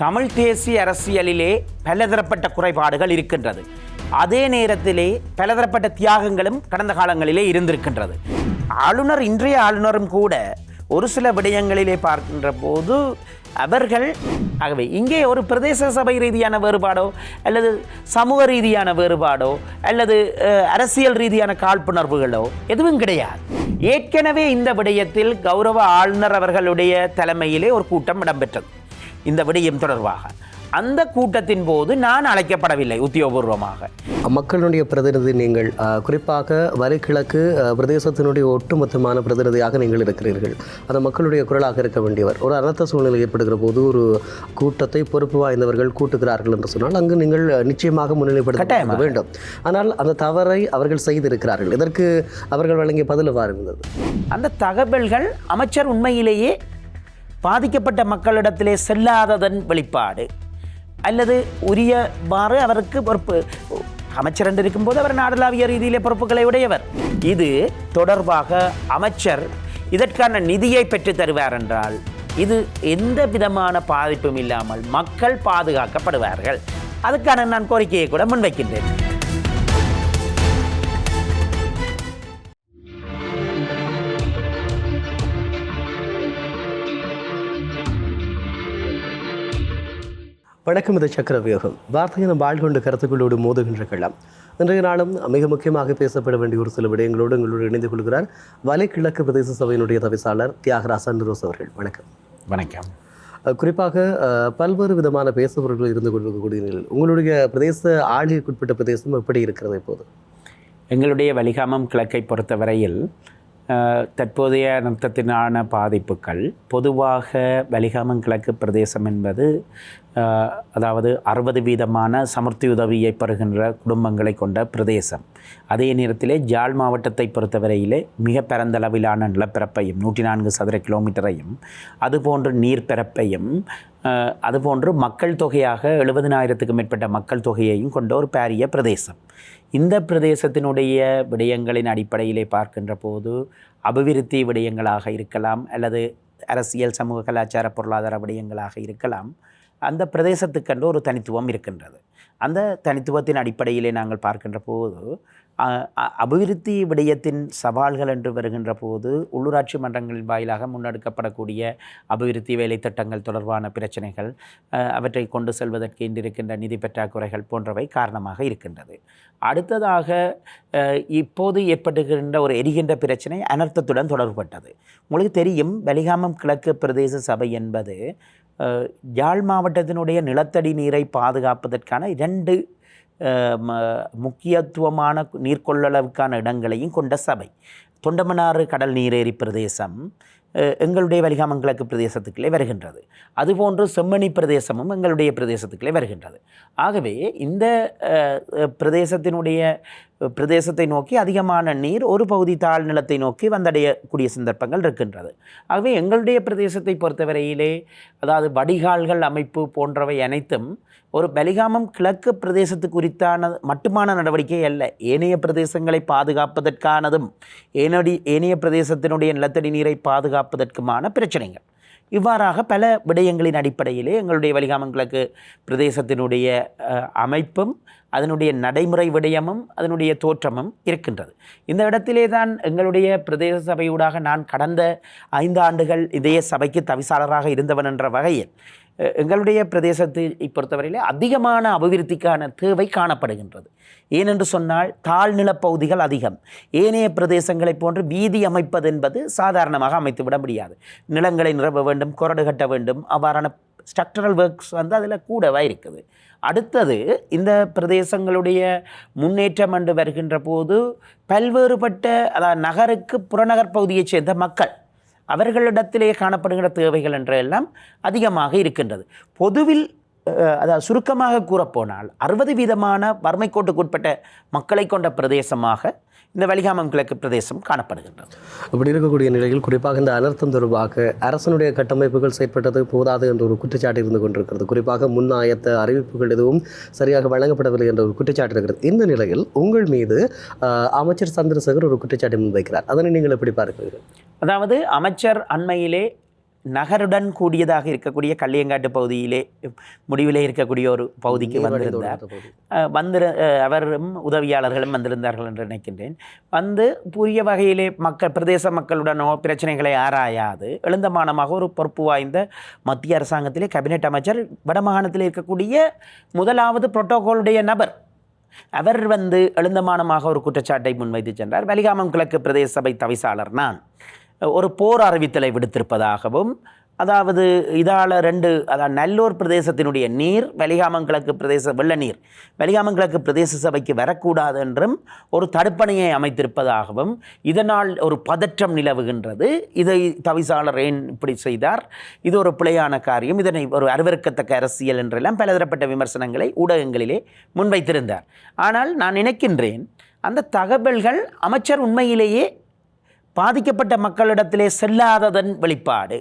தமிழ் தேசிய அரசியலிலே பலதரப்பட்ட குறைபாடுகள் இருக்கின்றது. அதே நேரத்திலே பலதரப்பட்ட தியாகங்களும் கடந்த காலங்களிலே இருந்திருக்கின்றது. ஆளுநர், இன்றைய ஆளுநரும் கூட ஒரு சில விடயங்களிலே பார்க்கின்ற போது அவர்கள் ஆகவே இங்கே ஒரு பிரதேச சபை ரீதியான வேறுபாடோ அல்லது சமூக ரீதியான வேறுபாடோ அல்லது அரசியல் ரீதியான காழ்ப்புணர்வுகளோ எதுவும் கிடையாது. ஏற்கனவே இந்த விடயத்தில் கௌரவ ஆளுநர் அவர்களுடைய தலைமையிலே ஒரு கூட்டம் இடம்பெற்றது. இந்த விடயம் தொடர்பாக அந்த கூட்டத்தின் போது நான் அழைக்கப்படவில்லை உத்தியோகபூர்வமாக. மக்களுடைய பிரதிநிதி நீங்கள், குறிப்பாக வலிகிழக்கு பிரதேசத்தினுடைய ஒட்டுமொத்தமான பிரதிநிதியாக நீங்கள் இருக்கிறீர்கள். அந்த மக்களுடைய குரலாக இருக்க வேண்டியவர். ஒரு அனர்த்த சூழ்நிலை ஏற்படுகிற போது ஒரு கூட்டத்தை பொறுப்பு வாய்ந்தவர்கள் கூட்டுகிறார்கள் என்று சொன்னால் அங்கு நீங்கள் நிச்சயமாக முன்னிலைப்படுத்த வேண்டும். ஆனால் அந்த தவறை அவர்கள் செய்திருக்கிறார்கள். இதற்கு அவர்கள் வழங்கிய பதில் இருந்தது. அந்த தகவல்கள் அமைச்சர் உண்மையிலேயே பாதிக்கப்பட்ட மக்களிடத்திலே செல்லாததன் வெளிப்பாடு அல்லது உரியவாறு அவருக்கு பொறுப்பு. அமைச்சர் என்று இருக்கும்போது அவர் நாடளாவிய ரீதியிலே பொறுப்புகளை உடையவர். இது தொடர்பாக அமைச்சர் இதற்கான நிதியை பெற்று தருவார் என்றால் இது எந்த விதமான பாதிப்பும் இல்லாமல் மக்கள் பாதுகாக்கப்படுவார்கள். அதுக்கான நான் கோரிக்கையை கூட முன்வைக்கின்றேன். வணக்கம். இது சக்கரவியூகம். வார்த்தையை வாழ் கொண்டு கருத்துக்களோடு மோதுகின்ற களம். இன்றைய நாளும் மிக முக்கியமாக பேசப்பட வேண்டிய ஒரு சில விடயங்களோடு எங்களோடு இணைந்து கொள்கிறார் வலிகிழக்கு பிரதேச சபையினுடைய தவிசாளர் தியாகராஜ் அன்ரோஸ் அவர்கள். வணக்கம். வணக்கம். குறிப்பாக பல்வேறு விதமான பேசுபவர்கள் இருந்து கொண்டிருக்கக்கூடிய நிலையில் உங்களுடைய பிரதேச ஆட்சிக்குட்பட்ட பிரதேசம் எப்படி இருக்கிறது இப்போது? எங்களுடைய வலிகாமம் கிழக்கை பொறுத்தவரையில் தற்போதைய அனர்த்தத்தினான பாதிப்புகள் பொதுவாக வலிகாமம் கிழக்கு பிரதேசம் என்பது அதாவது 60% சமர்த்தி உதவியை பெறுகின்ற குடும்பங்களை கொண்ட பிரதேசம். அதே நேரத்திலே ஜாழ் மாவட்டத்தை பொறுத்தவரையிலே மிக பரந்தளவிலான நிலப்பரப்பையும் 104 சதுர கிலோமீட்டரையும் அதுபோன்று நீர்ப்பரப்பையும் அதுபோன்று மக்கள் தொகையாக 70,000க்கும் மேற்பட்ட மக்கள் தொகையையும் கொண்ட ஒரு பாரிய பிரதேசம். இந்த பிரதேசத்தினுடைய விடயங்களின் அடிப்படையிலே பார்க்கின்ற போது அபிவிருத்தி விடயங்களாக இருக்கலாம் அல்லது அரசியல் சமூக கலாச்சார பொருளாதார விடயங்களாக இருக்கலாம். அந்த பிரதேசத்துக்கென்று ஒரு தனித்துவம் இருக்கின்றது. அந்த தனித்துவத்தின் அடிப்படையிலே நாங்கள் பார்க்கின்ற போது அபிவிருத்தி விடயத்தின் சவால்கள் என்று வருகின்ற போது உள்ளூராட்சி மன்றங்களின் வாயிலாக முன்னெடுக்கப்படக்கூடிய அபிவிருத்தி வேலை திட்டங்கள் தொடர்பான பிரச்சனைகள், அவற்றை கொண்டு செல்வதற்கு இன்றிருக்கின்ற நிதி பற்றாக்குறைகள் போன்றவை காரணமாக இருக்கின்றது. அடுத்ததாக இப்போது ஏற்படுகின்ற ஒரு எரிகின்ற பிரச்சனை அனர்த்தத்துடன் தொடர்பட்டது. உங்களுக்கு தெரியும், வலிகாமம் கிழக்கு பிரதேச சபை என்பது யாழ் மாவட்டத்தினுடைய நிலத்தடி நீரை பாதுகாப்பதற்கான 2 முக்கியத்துவமான நீர்கொள்ளளவுக்கான இடங்களையும் கொண்ட சபை. தொண்டமனாறு கடல் நீரேரி பிரதேசம் எங்களுடைய வலிகாமம் கிழக்கு பிரதேசத்துக்குள்ளே வருகின்றது. அதுபோன்று செம்மணி பிரதேசமும் எங்களுடைய பிரதேசத்துக்குள்ளே வருகின்றது. ஆகவே இந்த பிரதேசத்தை நோக்கி அதிகமான நீர் ஒரு பகுதி தாழ் நிலத்தை நோக்கி வந்தடையக்கூடிய சந்தர்ப்பங்கள் இருக்கின்றது. ஆகவே எங்களுடைய பிரதேசத்தை பொறுத்தவரையிலே அதாவது வடிகால்கள் அமைப்பு போன்றவை அனைத்தும் ஒரு வலிகாமம் கிழக்கு பிரதேசத்துக்கு குறித்தான மட்டுமான நடவடிக்கை அல்ல, ஏனைய பிரதேசங்களை பாதுகாப்பதற்கானதும் ஏனைய பிரதேசத்தினுடைய நிலத்தடி நீரை பாதுகாப்பதற்குமான பிரச்சனைகள். இவ்வாறாக பல விடயங்களின் அடிப்படையிலே எங்களுடைய வலிகாமம் கிழக்கு பிரதேசத்தினுடைய அமைப்பும் அதனுடைய நடைமுறை விடயமும் அதனுடைய தோற்றமும் இருக்கின்றது. இந்த இடத்திலே தான் எங்களுடைய பிரதேச சபையூடாக நான் கடந்த 5 ஆண்டுகள் இதே சபைக்கு தவிசாளராக இருந்தவன் என்ற வகையில் எங்களுடைய பிரதேசத்தை பொறுத்தவரையிலே அதிகமான அபிவிருத்திக்கான தேவை காணப்படுகின்றது. ஏனென்று சொன்னால் தாழ்நிலப்பகுதிகள் அதிகம். ஏனைய பிரதேசங்களை போன்று வீதி அமைப்பது என்பது சாதாரணமாக அமைத்துவிட முடியாது. நிலங்களை நிரப்ப வேண்டும், கொரடு கட்ட வேண்டும், அவ்வாறான ஸ்ட்ரக்சரல் ஒர்க்ஸ் அதில் கூடவா இருக்குது. அடுத்தது இந்த பிரதேசங்களுடைய முன்னேற்றம் என்று வருகின்ற போது பல்வேறுபட்ட அதாவது நகருக்கு புறநகர் பகுதியைச் சேர்ந்த மக்கள் அவர்களிடத்திலே காணப்படுகின்ற தேவைகள் என்றெல்லாம் அதிகமாக இருக்கின்றது. பொதுவில் அதாவது சுருக்கமாக கூறப்போனால் 60% வறுமை கோட்டுக்குட்பட்ட மக்களை கொண்ட பிரதேசமாக இந்த வலிகாமம் கிழக்கு பிரதேசம் காணப்படுகின்றது. இப்படி இருக்கக்கூடிய நிலையில் குறிப்பாக இந்த அனர்த்தம் தொடர்பாக அரசனுடைய கட்டமைப்புகள் செயற்பட்டது போதாது என்ற ஒரு குற்றச்சாட்டு இருந்து கொண்டிருக்கிறது. குறிப்பாக முன்னாயத்த அறிவிப்புகள் எதுவும் சரியாக வழங்கப்படவில்லை என்ற ஒரு குற்றச்சாட்டு இருக்கிறது. இந்த நிலையில் உங்கள் மீது அமைச்சர் சந்திரசேகர் ஒரு குற்றச்சாட்டை முன்வைக்கிறார். அதனை நீங்கள் எப்படி பார்க்கிறீர்கள்? அதாவது அமைச்சர் அண்மையிலே நகருடன் கூடியதாக இருக்கக்கூடிய கள்ளியங்காட்டு பகுதியிலே முடிவிலே இருக்கக்கூடிய ஒரு பகுதிக்கு வந்திருந்தார். அவரும் உதவியாளர்களும் வந்திருந்தார்கள் என்று நினைக்கின்றேன். புதிய வகையிலே பிரதேச மக்களுடனோ பிரச்சனைகளை ஆராயாது எழுந்தமானமாக ஒரு பொறுப்பு வாய்ந்த மத்திய அரசாங்கத்திலே கேபினெட் அமைச்சர் வடமாகாணத்தில் இருக்கக்கூடிய முதலாவது புரோட்டோகாலுடைய நபர். அவர் எழுந்தமானமாக ஒரு குற்றச்சாட்டை முன்வைத்து சென்றார். வலிகாமம் கிழக்கு பிரதேச சபை தவிசாளர் நான் ஒரு போர் அறிவித்தலை விடுத்திருப்பதாகவும், அதாவது இதால் நல்லூர் பிரதேசத்தினுடைய நீர் வலிகாமம் கிழக்கு பிரதேச வெள்ள நீர் வலிகாமம் கிழக்கு பிரதேச சபைக்கு வரக்கூடாது என்றும் ஒரு தடுப்பணையை அமைத்திருப்பதாகவும், இதனால் ஒரு பதற்றம் நிலவுகின்றது, இதை தவிசாளர் ஏன் இப்படி செய்தார், இது ஒரு பிழையான காரியம், இதனை ஒரு அருவருக்கத்தக்க அரசியல் என்றெல்லாம் பலதரப்பட்ட விமர்சனங்களை ஊடகங்களிலே முன்வைத்திருந்தார். ஆனால் நான் நினைக்கின்றேன் அந்த தகவல்கள் அமைச்சர் உண்மையிலேயே பாதிக்கப்பட்ட மக்களிடத்திலே செல்லாததன் வெளிப்பாடு,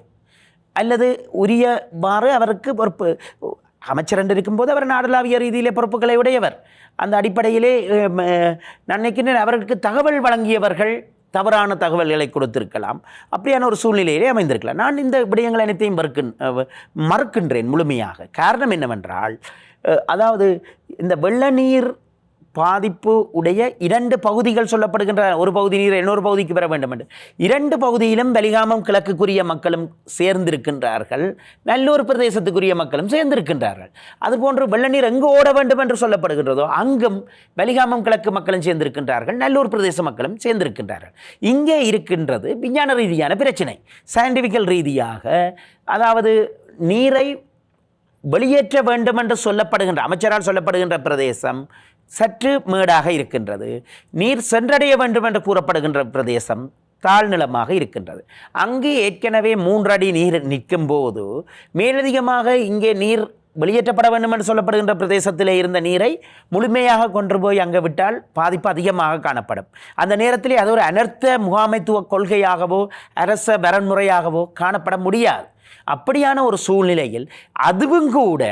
அல்லது உரியவாறு அவருக்கு பொறுப்பு அமைச்சர் என்று இருக்கும்போது அவர் நாடளாவிய ரீதியிலே பொறுப்புகளை உடையவர். அந்த அடிப்படையிலே நான் நினைக்கின்றேன் அவர்களுக்கு தகவல் வழங்கியவர்கள் தவறான தகவல்களை கொடுத்திருக்கலாம், அப்படியான ஒரு சூழ்நிலையிலே அமைந்திருக்கலாம். நான் இந்த விடயங்கள் அனைத்தையும் மறுக்கின்றேன் முழுமையாக. காரணம் என்னவென்றால், அதாவது இந்த வெள்ள நீர் பாதிப்பு உடைய 2 பகுதிகள் சொல்லப்படுகின்ற, ஒரு பகுதி நீர் இன்னொரு பகுதிக்கு வர வேண்டும் என்று 2 பகுதியிலும் வலிகாமம் கிழக்குக்குரிய மக்களும் சேர்ந்திருக்கின்றார்கள், நல்லூர் பிரதேசத்துக்குரிய மக்களும் சேர்ந்திருக்கின்றார்கள். அதுபோன்று வெள்ள நீர் எங்கு ஓட வேண்டும் என்று சொல்லப்படுகின்றதோ அங்கும் வலிகாமம் கிழக்கு மக்களும் சேர்ந்திருக்கின்றார்கள், நல்லூர் பிரதேச மக்களும் சேர்ந்திருக்கின்றார்கள். இங்கே இருக்கின்றது விஞ்ஞான ரீதியான பிரச்சனை, சயின்டிஃபிக்கல் ரீதியாக. அதாவது நீரை வெளியேற்ற வேண்டும் என்று சொல்லப்படுகின்ற அமைச்சரால் சொல்லப்படுகின்ற பிரதேசம் சற்று மேடாக இருக்கின்றது, நீர் சென்றடைய வேண்டும் என்று கூறப்படுகின்ற பிரதேசம் தாழ்நிலமாக இருக்கின்றது. அங்கு ஏற்கனவே 3 அடி நீர் நிற்கும் போது மேலதிகமாக இங்கே நீர் வெளியேற்றப்பட வேண்டும் என்று சொல்லப்படுகின்ற பிரதேசத்திலே இருந்த நீரை முழுமையாக கொண்டு போய் அங்கே விட்டால் பாதிப்பு அதிகமாக காணப்படும். அந்த நேரத்திலே அது ஒரு அனர்த்த முகாமைத்துவ கொள்கையாகவோ அரச வரன்முறையாகவோ காணப்பட முடியாது. அப்படியான ஒரு சூழ்நிலையில் அதுவும் கூட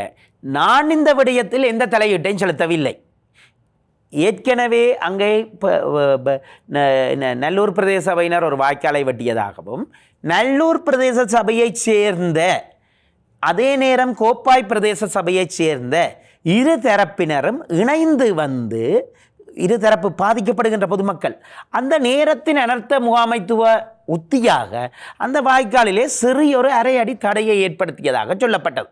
நான் இந்த விடயத்தில் எந்த தலையீட்டையும் செலுத்தவில்லை. ஏற்கனவே அங்கே நல்லூர் பிரதேச சபையினர் ஒரு வாய்க்காலை வெட்டியதாகவும், நல்லூர் பிரதேச சபையைச் சேர்ந்த அதே நேரம் கோப்பாய் பிரதேச சபையைச் சேர்ந்த 2 தரப்பினரும் இணைந்து இருதரப்பு பாதிக்கப்படுகின்ற பொதுமக்கள் அந்த நேரத்தின் அனர்த்த முகாமைத்துவ உத்தியாக அந்த வாய்க்காலிலே சிறியொரு அரை அடி தடையை ஏற்படுத்தியதாக சொல்லப்பட்டது.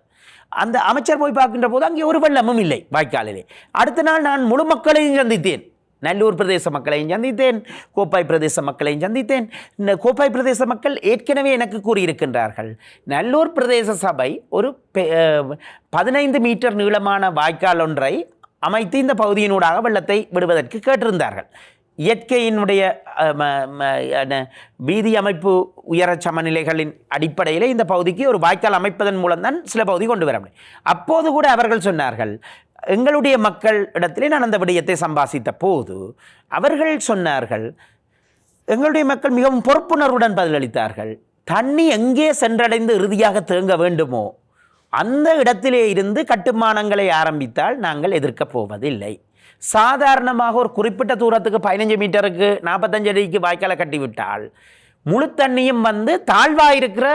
அந்த அமைச்சர் போய் பார்க்கின்ற போது அங்கே ஒரு வெள்ளமும் இல்லை வாய்க்காலிலே. அடுத்த நாள் நான் முழு மக்களையும் சந்தித்தேன், நல்லூர் பிரதேச மக்களையும் சந்தித்தேன், கோப்பாய் பிரதேச மக்களையும் சந்தித்தேன். கோப்பாய் பிரதேச மக்கள் ஏற்கனவே எனக்கு கூறியிருக்கின்றார்கள், நல்லூர் பிரதேச சபை ஒரு 15 மீட்டர் நீளமான வாய்க்கால் ஒன்றை அமைத்து இந்த பகுதியினூடாக வெள்ளத்தை விடுவதற்கு கேட்டிருந்தார்கள். இயற்கையினுடைய வீதி அமைப்பு உயர சமநிலைகளின் அடிப்படையில் இந்த பகுதிக்கு ஒரு வாய்க்கால் அமைப்பதன் மூலம்தான் சில பகுதி கொண்டு வர முடியும். அப்போது கூட அவர்கள் சொன்னார்கள், எங்களுடைய மக்கள் இடத்திலே நான் அந்த விடயத்தை சம்பாசித்த போது அவர்கள் சொன்னார்கள், எங்களுடைய மக்கள் மிகவும் பொறுப்புணர்வுடன் பதிலளித்தார்கள், தண்ணி எங்கே சென்றடைந்து இறுதியாக தேங்க வேண்டுமோ அந்த இடத்திலே இருந்து கட்டுமானங்களை ஆரம்பித்தால் நாங்கள் எதிர்க்கப் போவதில்லை. சாதாரணமாக ஒரு குறிப்பிட்ட தூரத்துக்கு 15 மீட்டருக்கு 45 அடிக்கு வாய்க்காலை கட்டிவிட்டால் முழு தண்ணியும் தாழ்வாக இருக்கிற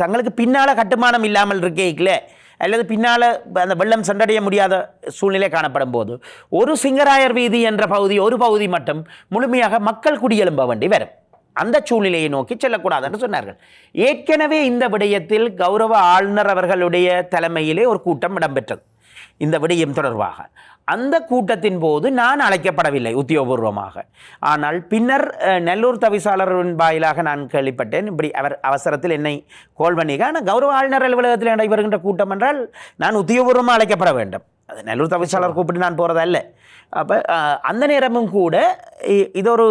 தங்களுக்கு பின்னால் கட்டுமானம் இல்லாமல் இருக்கேங்களே, அல்லது பின்னால் அந்த வெள்ளம் சென்றடைய முடியாத சூழ்நிலை காணப்படும் போது ஒரு சிங்கராயர் வீதி என்ற பகுதி, ஒரு பகுதி மட்டும் முழுமையாக மக்கள் குடியெழும்ப வேண்டி வரும். அந்த சூழ்நிலையை நோக்கி செல்லக்கூடாது என்று சொன்னார்கள். ஏற்கனவே இந்த விடயத்தில் கௌரவ ஆளுநர் அவர்களுடைய தலைமையிலே ஒரு கூட்டம் இடம்பெற்றது இந்த விடயம் தொடர்பாக. அந்த கூட்டத்தின் போது நான் அழைக்கப்படவில்லை உத்தியோகபூர்வமாக. ஆனால் பின்னர் நல்லூர் தவிசாளரின் வாயிலாக நான் கேள்விப்பட்டேன், இப்படி அவர் அவசரத்தில் என்னை கோல் பண்ணிக்க. ஆனால் கௌரவ ஆளுநர் அலுவலகத்தில் நடைபெறுகின்ற கூட்டம் என்றால் நான் உத்தியோகபூர்வமாக அழைக்கப்பட வேண்டும், அது நல்லூர் தவிசாளர் கூப்பிட்டு நான் போகிறதல்ல. அப்போ அந்த நேரமும் கூட இதொரு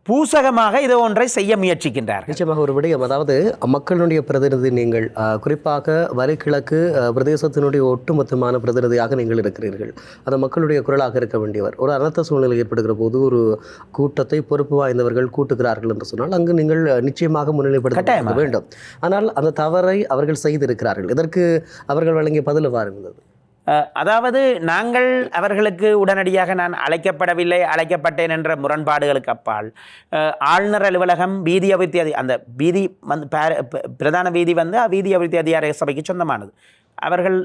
பூசகமாக இதை ஒன்றை செய்ய முயற்சிக்கின்றார். நிச்சயமாக ஒரு விடயம், அதாவது மக்களுடைய பிரதிநிதி நீங்கள், குறிப்பாக வலிகிழக்கு பிரதேசத்தினுடைய ஒட்டுமொத்தமான பிரதிநிதியாக நீங்கள் இருக்கிறீர்கள், அந்த மக்களுடைய குரலாக இருக்க வேண்டியவர். ஒரு அனர்த்த சூழ்நிலை ஏற்படுகிற போது ஒரு கூட்டத்தை பொறுப்பு வாய்ந்தவர்கள் கூட்டுகிறார்கள் என்று சொன்னால் அங்கு நீங்கள் நிச்சயமாக முன்னிலைப்படுத்த வேண்டும். ஆனால் அந்த தவறை அவர்கள் செய்திருக்கிறார்கள். இதற்கு அவர்கள் வழங்கிய பதில் எவ்வாறு இருந்தது? அதாவது நாங்கள் அவர்களுக்கு உடனடியாக நான் அழைக்கப்படவில்லை, அழைக்கப்பட்டேன் என்ற முரண்பாடுகளுக்கு அப்பால் ஆளுநர் அலுவலகம் வீதி அபிவிருத்தி அந்த வீதி வந்து பிரதான வீதி வந்து வீதி அபிவிருத்தி அதிகார சபைக்கு சொந்தமானது. அவர்கள்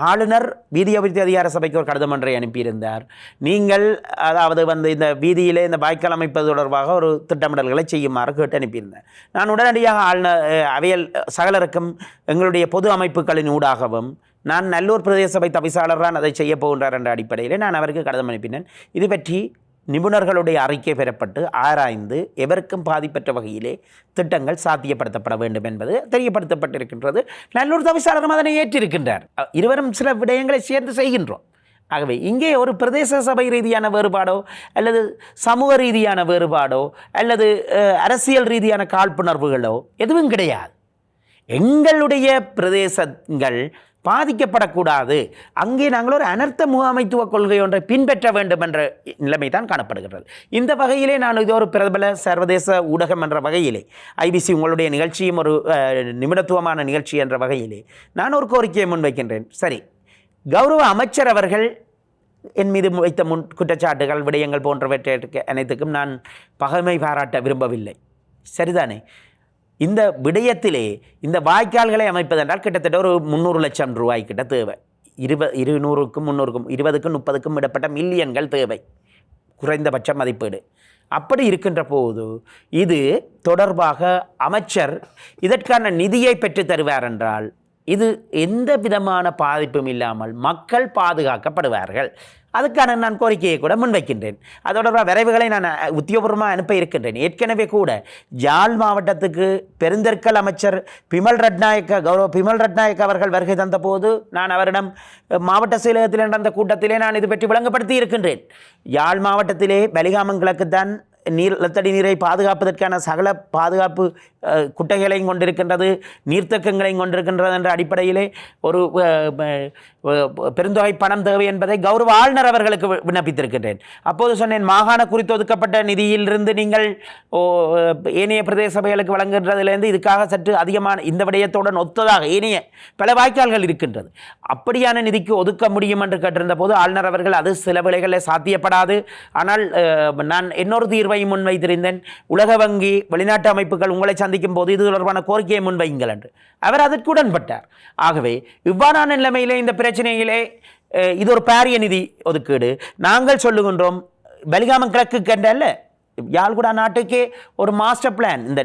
ஆளுநர் வீதி அபிவிருத்தி அதிகார சபைக்கு ஒரு கடிதம் ஒன்றை அனுப்பியிருந்தார். நீங்கள் அதாவது வந்து இந்த வீதியிலே இந்த வாய்க்கால் அமைப்பது தொடர்பாக ஒரு திட்டமிடல்களை செய்யுமாறு கேட்டு அனுப்பியிருந்தேன். நான் உடனடியாக ஆளுநர் அவையல் சகலருக்கும் எங்களுடைய பொது அமைப்புகளின் ஊடாகவும் நான் நல்லூர் பிரதேச சபை தவிசாளர் தான் அதை செய்ய போகின்றார் என்ற அடிப்படையில் நான் அவருக்கு கடிதம் அனுப்பினேன். இது பற்றி நிபுணர்களுடைய அறிக்கை பெறப்பட்டு ஆராய்ந்து எவருக்கும் பாதிப்பற்ற வகையிலே திட்டங்கள் சாத்தியப்படுத்தப்பட வேண்டும் என்பது தெரியப்படுத்தப்பட்டிருக்கின்றது. நல்லூர் தவிசாளரும் அதனை ஏற்றிருக்கின்றார். இருவரும் சில விடயங்களை சேர்ந்து செய்கின்றோம். ஆகவே இங்கே ஒரு பிரதேச சபை ரீதியான வேறுபாடோ அல்லது சமூக ரீதியான வேறுபாடோ அல்லது அரசியல் ரீதியான காழ்ப்புணர்வுகளோ எதுவும் கிடையாது. எங்களுடைய பிரதேசங்கள் பாதிக்கப்படக்கூடாது, அங்கே நாங்கள் ஒரு அனர்த்த முகாமைத்துவ கொள்கை ஒன்றை பின்பற்ற வேண்டும் என்ற நிலைமை தான் காணப்படுகிறது. இந்த வகையிலே நான் இது ஒரு பிரபல சர்வதேச ஊடகம் என்ற வகையிலே, ஐபிசி உங்களுடைய நிகழ்ச்சியும் ஒரு நிமிடத்துவமான நிகழ்ச்சி என்ற வகையிலே நான் ஒரு கோரிக்கையை முன்வைக்கின்றேன். சரி, கௌரவ அமைச்சர் அவர்கள் என் மீது வைத்த குற்றச்சாட்டுகள் விடயங்கள் போன்றவற்றிற்கு அனைத்துக்கும் நான் பகைமை பாராட்ட விரும்பவில்லை, சரிதானே? இந்த விடயத்திலே இந்த வாய்க்கால்களை அமைப்பதென்றால் கிட்டத்தட்ட ஒரு 300 லட்சம் ரூபாய் கிட்ட தேவை. 200க்கும் 300க்கும் 20க்கும் 30க்கும் இடப்பட்ட மில்லியன்கள் தேவை, குறைந்தபட்ச மதிப்பீடு. அப்படி இருக்கின்ற போது இது தொடர்பாக அமைச்சர் இதற்கான நிதியை பெற்று தருவார் என்றால் இது எந்த விதமான பாதிப்பும் இல்லாமல் மக்கள் பாதுகாக்கப்படுவார்கள். அதுக்கான நான் கோரிக்கையை கூட முன்வைக்கின்றேன். அதோட விரைவுகளை நான் உத்தியோகபூர்வமாக அனுப்ப இருக்கின்றேன். ஏற்கனவே கூட ஜாழ் மாவட்டத்துக்கு பெருந்தெற்கல் அமைச்சர் கௌரவ பிமல் ரட்நாயக்க அவர்கள் வருகை தந்தபோது நான் அவரிடம் மாவட்ட செயலகத்தில் நடந்த கூட்டத்திலே நான் இது பற்றி விளங்கப்படுத்தி இருக்கின்றேன். யாழ் மாவட்டத்திலே பலிகாமம் கிழக்குத்தான் நிலத்தடி நீரை பாதுகாப்பதற்கான சகல பாதுகாப்பு குட்டைகளையும் கொண்டிருக்கின்றது, நீர்த்தக்கங்களையும் கொண்டிருக்கின்றது என்ற அடிப்படையிலே ஒரு பெருந்தொகை பணம் தேவை என்பதை கௌரவ ஆளுநர் அவர்களுக்கு விண்ணப்பித்திருக்கின்றேன். அப்போது சொன்னேன், மாகாண குறித்து ஒதுக்கப்பட்ட நிதியிலிருந்து நீங்கள் ஏனைய பிரதேச சபைகளுக்கு வழங்குகின்றதிலிருந்து இதுக்காக சற்று அதிகமான இந்த விடயத்துடன் ஒத்ததாக ஏனைய பல வாய்க்கால்கள் இருக்கின்றது, அப்படியான நிதிக்கு ஒதுக்க முடியும் என்று கேட்டிருந்த போது ஆளுநர் அவர்கள் அது சில வேளைகளில் சாத்தியப்படாது, ஆனால் நான் இன்னொரு தீர்வை முன்வைத்திருந்தேன், உலக வங்கி வெளிநாட்டு அமைப்புகள் உங்களை சந்திக்கும் போது இது தொடர்பான கோரிக்கையை முன்வையுங்கள் என்று. அவர் அதற்கு உடன்பட்டார். ஆகவே இவ்வாறான நிலைமையிலே இந்த பிரச்சனையிலே இது ஒரு பாரிய நிதி ஒதுக்கீடு. நாங்கள் சொல்லுகின்றோம் பலிகாமம் கிழக்கு கண்டல்ல யாழ்குடா நாட்டுக்கே ஒரு மாஸ்டர் பிளான், இந்த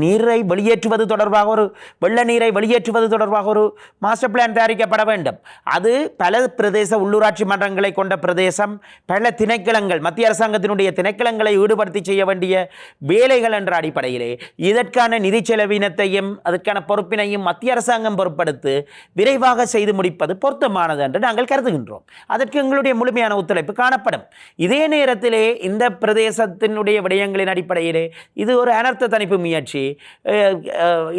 நீரை வெளியேற்றுவது தொடர்பாக ஒரு வெள்ள நீரை வெளியேற்றுவது தொடர்பாக ஒரு மாஸ்டர் பிளான் தயாரிக்கப்பட வேண்டும். அது பல பிரதேச உள்ளூராட்சி மன்றங்களை கொண்ட பிரதேசம், பல திணைக்களங்கள், மத்திய அரசாங்கத்தினுடைய திணைக்களங்களை ஈடுபடுத்தி செய்ய வேண்டிய வேலைகள் என்ற அடிப்படையிலே இதற்கான நிதி செலவினத்தையும் அதற்கான பொறுப்பினையும் மத்திய அரசாங்கம் பொறுப்படுத்தி விரைவாக செய்து முடிப்பது பொருத்தமானது என்று நாங்கள் கருதுகின்றோம். அதற்கு எங்களுடைய முழுமையான ஒத்துழைப்பு காணப்படும். இதே நேரத்திலே இந்த பிரதேசத்தின் விடயங்களின் அடிப்படையிலே இது ஒரு அனர்த்த தணிப்பு முயற்சி.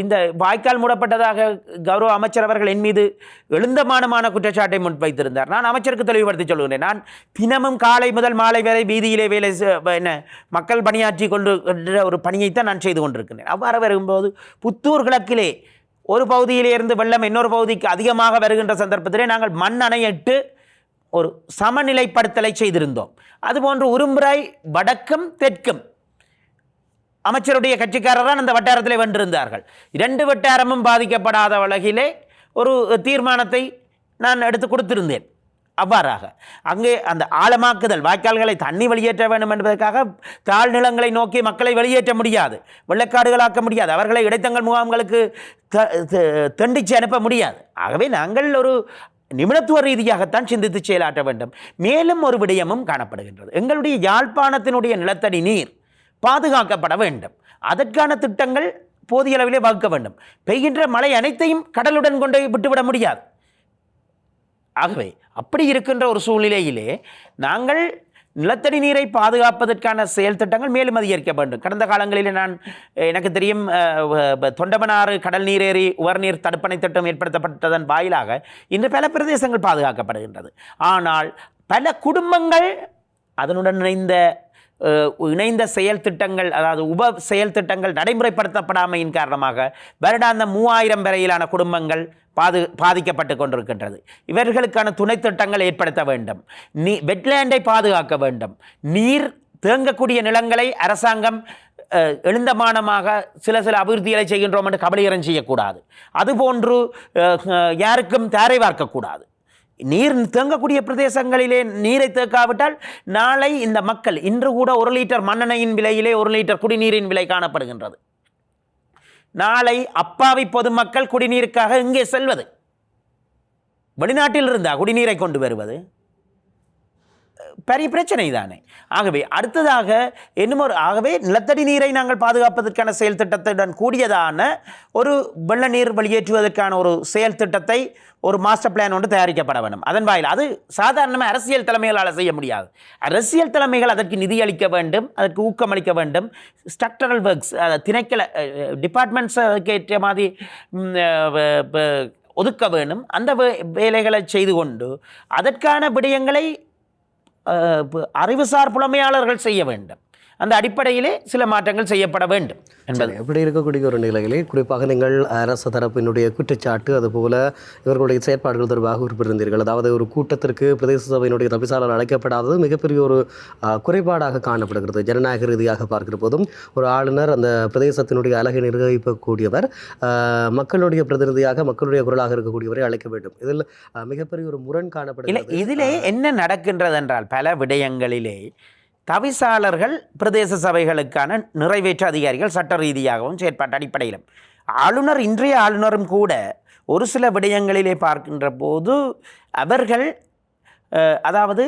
இந்த வாய்க்கால் மூடப்பட்டதாக கௌரவ அமைச்சர் அவர்கள் என் மீது எழுந்தமானமான குற்றச்சாட்டை முன்வைத்திருந்தார். நான் அமைச்சருக்கு தெளிவுபடுத்தி சொல்கிறேன், நான் தினமும் காலை முதல் மாலை வரை வீதியிலே வேலை மக்கள் பணியாற்றி கொண்டு ஒரு பணியைத்தான் நான் செய்து கொண்டிருக்கிறேன். அவ்வாறு வரும்போது புத்தூர் கிழக்கிலே ஒரு பகுதியிலே இருந்து வெள்ளம் இன்னொரு பகுதிக்கு அதிகமாக வருகின்ற சந்தர்ப்பத்திலே நாங்கள் மண் அணையிட்டு ஒரு சமநிலைப்படுத்தலை செய்திருந்தோம். அதுபோன்று உரும்புராய் வடக்கும் தெற்கும் அமைச்சருடைய கட்சிக்காரர் அந்த வட்டாரத்திலே வென்றிருந்தார்கள். 2 வட்டாரமும் பாதிக்கப்படாத வகையிலே ஒரு தீர்மானத்தை நான் எடுத்து கொடுத்திருந்தேன். அவ்வாறாக அங்கே அந்த ஆழமாக்குதல் வாய்க்கால்களை தண்ணி வெளியேற்ற வேண்டும் என்பதற்காக தாழ்நிலங்களை நோக்கி மக்களை வெளியேற்ற முடியாது, வெள்ளக்காடுகளாக்க முடியாது, அவர்களை இடைத்தங்கள் முகாம்களுக்கு தண்டிச்சு அனுப்ப முடியாது. ஆகவே நாங்கள் ஒரு நிபுணத்துவ ரீதியாகத்தான் சிந்தித்து செயலாற்ற வேண்டும். மேலும் ஒரு விடயமும் காணப்படுகின்றது, எங்களுடைய யாழ்ப்பாணத்தினுடைய நிலத்தடி நீர் பாதுகாக்கப்பட வேண்டும். அதற்கான திட்டங்கள் போதிய அளவிலே வகுக்க வேண்டும். பெய்கின்ற மழை அனைத்தையும் கடலுடன் கொண்டு விட்டுவிட முடியாது. ஆகவே அப்படி இருக்கின்ற ஒரு சூழ்நிலையிலே நாங்கள் நிலத்தடி நீரை பாதுகாப்பதற்கான செயல் திட்டங்கள் மேலும் அதிகரிக்க வேண்டும். கடந்த காலங்களில் எனக்கு தெரியும் தொண்டமனாறு கடல் நீரேறி உவர்நீர் தடுப்பணை திட்டம் ஏற்படுத்தப்பட்டதன் வாயிலாக இன்று பல பிரதேசங்கள் பாதுகாக்கப்படுகின்றது. ஆனால் பல குடும்பங்கள் அதனுடன் இணைந்த இணைந்த செயல் திட்டங்கள், அதாவது உப செயல் திட்டங்கள் நடைமுறைப்படுத்தப்படாமையின் காரணமாக வருடாந்தம் 3000 வரையிலான குடும்பங்கள் பாதிக்கப்பட்டு கொண்டிருக்கின்றது. இவர்களுக்கான துணை திட்டங்கள் ஏற்படுத்த வேண்டும். வெட்லேண்டை பாதுகாக்க வேண்டும். நீர் தேங்கக்கூடிய நிலங்களை அரசாங்கம் எழுந்தமானமாக சில அபிவிருத்திகளை செய்கின்றோம் என்று கபலீகரம் செய்யக்கூடாது. அதுபோன்று யாருக்கும் தாரை வார்க்கக்கூடாது. நீர் தேங்கக்கூடிய பிரதேசங்களிலே நீரை தேக்காவிட்டால் நாளை இந்த மக்கள், இன்று கூட 1 லிட்டர் மண்ணெண்ணெயின் விலையிலே 1 லிட்டர் குடிநீரின் விலை காணப்படுகின்றது. நாளை அப்பாவி பொதுமக்கள் குடிநீருக்காக இங்கே செல்வது, வெளிநாட்டில் இருந்தால் குடிநீரை கொண்டு வருவது பெரிய பிரச்சனை தானே. ஆகவே அடுத்ததாக ஆகவே நிலத்தடி நீரை நாங்கள் பாதுகாப்பதற்கான செயல் திட்டத்துடன் கூடியதான ஒரு வெள்ள நீர் வெளியேற்றுவதற்கான ஒரு செயல் திட்டத்தை, ஒரு மாஸ்டர் பிளான் ஒன்று தயாரிக்கப்பட வேண்டும். அதன் வாயில் அது சாதாரணமாக அரசியல் தலைமைகளால் செய்ய முடியாது. அரசியல் தலைமைகள் அதற்கு நிதி அளிக்க வேண்டும், அதற்கு ஊக்கமளிக்க வேண்டும். ஸ்ட்ரக்சரல் ஒர்க்ஸ், திணைக்கள டிபார்ட்மெண்ட்ஸ் அதுக்கு ஏற்ற மாதிரி ஒதுக்க வேண்டும். அந்த வேலைகளை செய்து கொண்டு அதற்கான விடயங்களை அறிவுசார் புலமையாளர்கள் செய்ய வேண்டும். அந்த அடிப்படையிலே சில மாற்றங்கள் செய்யப்பட வேண்டும் என்பது. எப்படி இருக்கக்கூடிய ஒரு நிலையிலே குறிப்பாக நீங்கள் அரசு தரப்பினுடைய குற்றச்சாட்டு, அதுபோல இவர்களுடைய செயற்பாடுகள் தொடர்பாக குறிப்பிட்டிருந்தீர்கள். அதாவது ஒரு கூட்டத்திற்கு பிரதேச சபையினுடைய தவிசாளர் அழைக்கப்படாதது மிகப்பெரிய ஒரு குறைபாடாக காணப்படுகிறது. ஜனநாயக ரீதியாக பார்க்கிற போதும் ஒரு ஆளுநர் அந்த பிரதேசத்தினுடைய அழகை நிர்வகிக்கக்கூடியவர் மக்களுடைய பிரதிநிதியாக, மக்களுடைய குரலாக இருக்கக்கூடியவரை அழைக்க வேண்டும். இதில் மிகப்பெரிய ஒரு முரண் காணப்படுகிறது. இதிலே என்ன நடக்கின்றது என்றால், பல விடயங்களிலே தவிசாளர்கள் பிரதேச சபைகளுக்கான நிறைவேற்று அதிகாரிகள், சட்ட ரீதியாகவும் செயற்பாட்டு அடிப்படையிலும். ஆளுநர், இன்றைய ஆளுநரும் கூட ஒரு சில விடயங்களிலே பார்க்கின்ற போது அவர்கள் அதாவது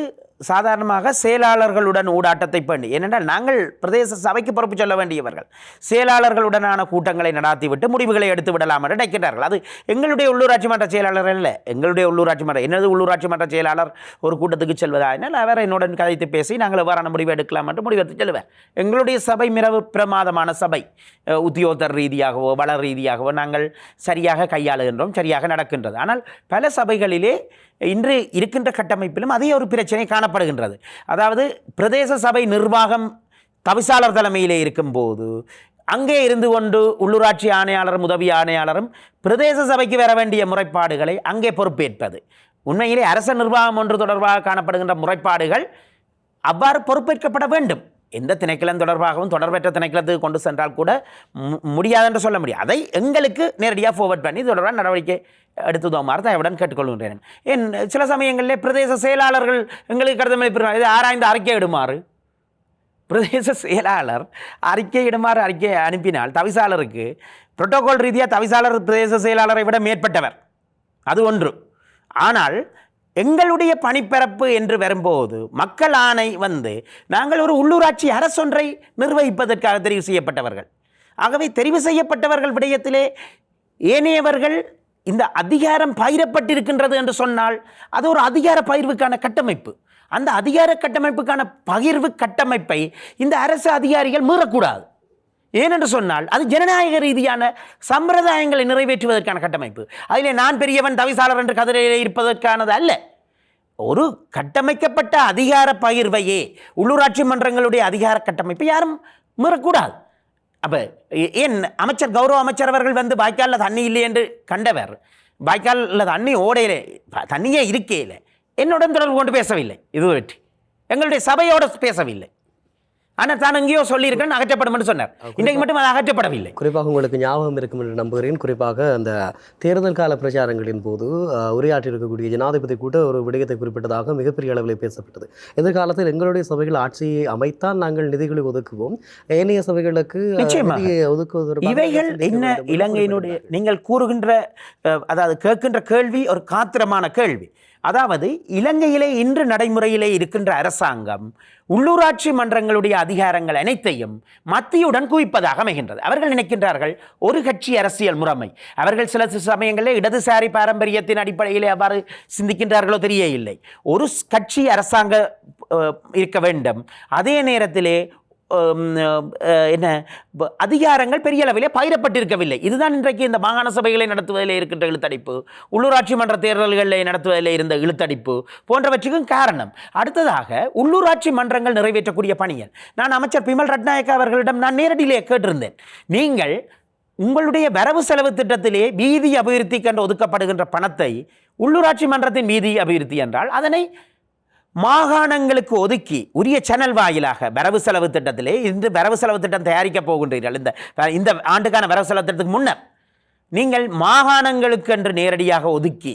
சாதாரணமாக செயலாளர்களுடன் ஊடாட்டத்தை பண்ணி, ஏனென்றால் நாங்கள் பிரதேச சபைக்கு பொறுப்பு சொல்ல வேண்டியவர்கள், செயலாளர்களுடனான கூட்டங்களை நடாத்திவிட்டு முடிவுகளை எடுத்து விடலாம் என்று நினைக்கிறார்கள். அது எங்களுடைய உள்ளூராட்சி மன்ற செயலாளர் அல்ல. எங்களுடைய உள்ளூராட்சி மன்ற, எனது உள்ளூராட்சி மன்ற செயலாளர் ஒரு கூட்டத்துக்கு செல்வதாயினால் அவர் என்னுடன் கதைத்து பேசி நாங்கள் எவ்வாறான முடிவு எடுக்கலாம் என்று முடிவெடுத்து செல்வேன். எங்களுடைய சபை மிகவும் பிரமாதமான சபை. உத்தியோகத்தர் ரீதியாகவோ வளர் ரீதியாகவோ நாங்கள் சரியாக கையாளுகின்றோம், சரியாக நடக்கின்றது. ஆனால் பல சபைகளிலே இன்று இருக்கின்ற கட்டமைப்பிலும் அதே ஒரு பிரச்சனை காணப்படுகின்றது. அதாவது பிரதேச சபை நிர்வாகம் தவிசாளர் தலைமையிலே இருக்கும்போது அங்கே இருந்து கொண்டு உள்ளூராட்சி ஆணையாளரும் உதவி ஆணையாளரும் பிரதேச சபைக்கு வர வேண்டிய முறைப்பாடுகளை அங்கே பொறுப்பேற்பது. உண்மையிலே அரச நிர்வாகம் ஒன்று தொடர்பாக காணப்படுகின்ற முறைப்பாடுகள் அவ்வாறு பொறுப்பேற்கப்பட வேண்டும். எந்த திணைக்களம் தொடர்பாகவும் தொடர்பற்ற திணைக்களத்துக்கு கொண்டு சென்றால் கூட முடியாது என்று சொல்ல முடியும். அதை எங்களுக்கு நேரடியாக ஃபார்வர்ட் பண்ணி தொடர்பாக நடவடிக்கை எடுத்துதோமாறு தயவுடன் கேட்டுக்கொள்கின்றேன். ஏன் சில சமயங்களிலே பிரதேச செயலாளர்கள் எங்களுக்கு கருத்து இது ஆராய்ந்து அறிக்கை இடுமாறு, பிரதேச செயலாளர் அறிக்கை அனுப்பினால் தவிசாளருக்கு புரோட்டோகால் ரீதியாக தவிசாளர் பிரதேச செயலாளரை விட மேற்பட்டவர், அது ஒன்று. ஆனால் எங்களுடைய பணிப்பரப்பு என்று வரும்போது மக்கள் ஆணை நாங்கள் ஒரு உள்ளூராட்சி அரசொன்றை நிர்வகிப்பதற்காக தெரிவு செய்யப்பட்டவர்கள். ஆகவே தெரிவு செய்யப்பட்டவர்கள் விடயத்திலே ஏனையவர்கள் இந்த அதிகாரம் பகிரப்பட்டிருக்கின்றது என்று சொன்னால் அது ஒரு அதிகார பகிர்வுக்கான கட்டமைப்பு. அந்த அதிகார கட்டமைப்புக்கான பகிர்வு கட்டமைப்பை இந்த அரசு அதிகாரிகள் மீறக்கூடாது. ஏனென்று சொன்னால் அது ஜனநாயக ரீதியான சம்பிரதாயங்களை நிறைவேற்றுவதற்கான கட்டமைப்பு. அதிலே நான் பெரியவன் தவிசாளர் என்று கதிரையிலே இருப்பதற்கானது அல்ல. ஒரு கட்டமைக்கப்பட்ட அதிகார பகிர்வையே, உள்ளூராட்சி மன்றங்களுடைய அதிகார கட்டமைப்பை யாரும் மீறக்கூடாது. அப்போ ஏன் அமைச்சர், கௌரவ அமைச்சர் அவர்கள் வாய்க்காலில் தண்ணி இல்லை என்று கண்டவர், வாய்க்காலில் தண்ணி ஓடையிலே தண்ணியே இருக்கையில் என்னுடன் தொடர்பு கொண்டு பேசவில்லை. இது வெற்றி எங்களுடைய சபையோடு பேசவில்லை. ஆனால் தான் எங்கேயோ சொல்லியிருக்கேன் அகற்றப்படும் என்று சொன்னார். இன்றைக்கு மட்டும் அது அகற்றப்படவில்லை. குறிப்பாக உங்களுக்கு ஞாபகம் இருக்கும் என்று நம்புகிறேன். குறிப்பாக அந்த தேர்தல் கால பிரச்சாரங்களின் போது உரையாற்றியிருக்கக்கூடிய ஜனாதிபதி கூட ஒரு விடயத்தை குறிப்பிட்டதாக மிகப்பெரிய அளவில் பேசப்பட்டது. எதிர்காலத்தில் எங்களுடைய சபைகள் ஆட்சியை அமைத்தால் நாங்கள் நிதிகளை ஒதுக்குவோம், ஏனைய சபைகளுக்கு நிதியை ஒதுக்குவது. இவைகள் என்ன இலங்கையினுடைய நீங்கள் கூறுகின்ற, அதாவது கேட்கின்ற கேள்வி ஒரு காத்திரமான கேள்வி. அதாவது இலங்கையிலே இன்று நடைமுறையிலே இருக்கின்ற அரசாங்கம் உள்ளூராட்சி மன்றங்களுடைய அதிகாரங்கள் அனைத்தையும் மத்தியுடன் குவிப்பதாக அமைகின்றது. அவர்கள் நினைக்கின்றார்கள் ஒரு கட்சி அரசியல் முறைமை. அவர்கள் சில சமயங்களில் இடதுசாரி பாரம்பரியத்தின் அடிப்படையிலே அவ்வாறு சிந்திக்கின்றார்களோ தெரிய இல்லை. ஒரு கட்சி அரசாங்க இருக்க வேண்டும், அதே நேரத்திலே என்ன அதிகாரங்கள் பெரிய அளவிலே பயிரப்பட்டிருக்கவில்லை. இதுதான் இன்றைக்கு இந்த மாகாண சபைகளை நடத்துவதில் இருக்கின்ற இழுத்தடிப்பு, உள்ளூராட்சி மன்ற தேர்தல்களை நடத்துவதில் இருந்த இழுத்தடிப்பு போன்றவற்றுக்கும் காரணம். அடுத்ததாக உள்ளூராட்சி மன்றங்கள் நிறைவேற்றக்கூடிய பணிகள் நான் அமைச்சர் பிமல் ரட்நாயக்க அவர்களிடம் நான் நேரடியிலே கேட்டிருந்தேன். நீங்கள் உங்களுடைய வரவு செலவு திட்டத்திலே வீதி அபிவிருத்திக்கு என்று ஒதுக்கப்படுகின்ற பணத்தை உள்ளூராட்சி மன்றத்தின் வீதி அபிவிருத்தி என்றால் அதனை மாகாணங்களுக்கு ஒதுக்கி உரிய சேனல் வாயிலாக வரவு செலவு திட்டத்திலே இந்த வரவு செலவு திட்டம் தயாரிக்கப் போகின்றீர்கள். இந்த ஆண்டுக்கான வரவு செலவு திட்டத்துக்கு முன்னர் நீங்கள் மாகாணங்களுக்கு என்று நேரடியாக ஒதுக்கி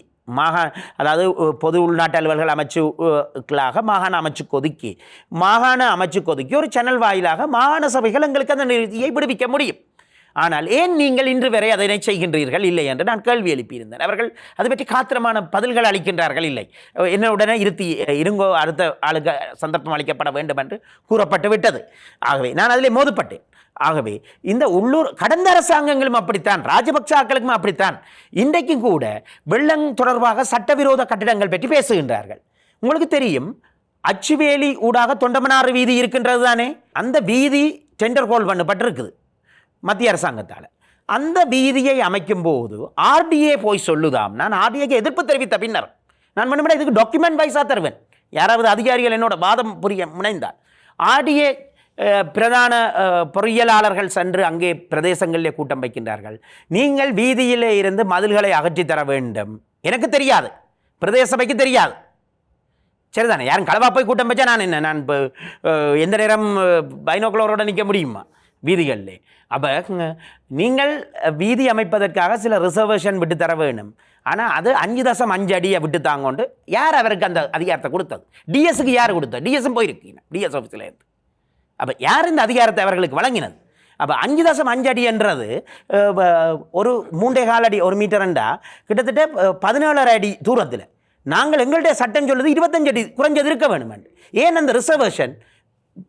அதாவது பொது உள்நாட்டு அலுவல்கள் அமைச்சுக்களாக மாகாண அமைச்சுக்கு ஒதுக்கி ஒரு சேனல் வாயிலாக மாகாண சபைகள் எங்களுக்கு அந்த நிதியை விடுவிக்க முடியும். ஆனால் ஏன் நீங்கள் இன்று வரை அதனை செய்கின்றீர்கள் இல்லை என்று நான் கேள்வி எழுப்பியிருந்தேன். அவர்கள் அது பற்றி காத்திரமான பதில்கள் அளிக்கின்றார்கள். இல்லை, என்னுடனே இருங்கோ, அடுத்த ஆளுக்கு சந்தர்ப்பம் அளிக்கப்பட வேண்டும் என்று கூறப்பட்டு விட்டது. ஆகவே நான் அதிலே மோதப்பட்டேன். ஆகவே இந்த உள்ளூர் கடந்த அரசாங்கங்களும் அப்படித்தான், ராஜபக்சாக்களுக்கும் அப்படித்தான். இன்றைக்கும் கூட வெள்ளம் தொடர்பாக சட்டவிரோத கட்டிடங்கள் பற்றி பேசுகின்றார்கள். உங்களுக்கு தெரியும், அச்சுவேலி ஊடாக தொண்டமனாறு வீதி இருக்கின்றது தானே, அந்த வீதி டெண்டர் கோல் பண்ணப்பட்டிருக்குது மத்திய அரசாங்கத்தால். அந்த வீதியை அமைக்கும் போது ஆர்டிஏ போய் சொல்லுதாம், நான் ஆர்டிஏக்கு எதிர்ப்பு தெரிவித்த பின்னர் நான் வேணுமென இதுக்கு டாக்குமெண்ட் வைஸாக தருவேன், யாராவது அதிகாரிகள் என்னோட வாதம் புரிய முனைந்தால். ஆர்டிஏ பிரதான பொறியியலாளர்கள் சென்று அங்கே பிரதேசங்களிலே கூட்டம் வைக்கின்றார்கள். நீங்கள் வீதியிலே இருந்து மதில்களை அகற்றி தர வேண்டும். எனக்கு தெரியாது, பிரதேச சபைக்கு தெரியாது, சரிதானே? யாரும் களவா போய் கூட்டம் வச்சா நான் இப்போ எந்த நேரம் பைனோக்குலரோட நிற்க முடியுமா வீதிகளிலே? அப்போ நீங்கள் வீதி அமைப்பதற்காக சில ரிசர்வேஷன் விட்டு தர வேணும். ஆனால் அது 5.5 அடியை விட்டு தாங்கொண்டு யார் அவருக்கு அந்த அதிகாரத்தை கொடுத்தது? டிஎஸ்க்கு யார் கொடுத்தது? டிஎஸும் போயிருக்கீங்க டிஎஸ் ஆஃபீஸில் இருந்து. அப்போ யார் இந்த அதிகாரத்தை அவர்களுக்கு வழங்கினது? அப்போ 5.5 அடி என்றது ஒரு 3.4 அடி, 1 மீட்டர்ண்டா கிட்டத்தட்ட 17 அடி தூரத்தில். நாங்கள் எங்களுடைய சட்டம் சொல்லுது 25 அடி குறைஞ்சது இருக்க வேணும். ஏன் அந்த ரிசர்வேஷன்?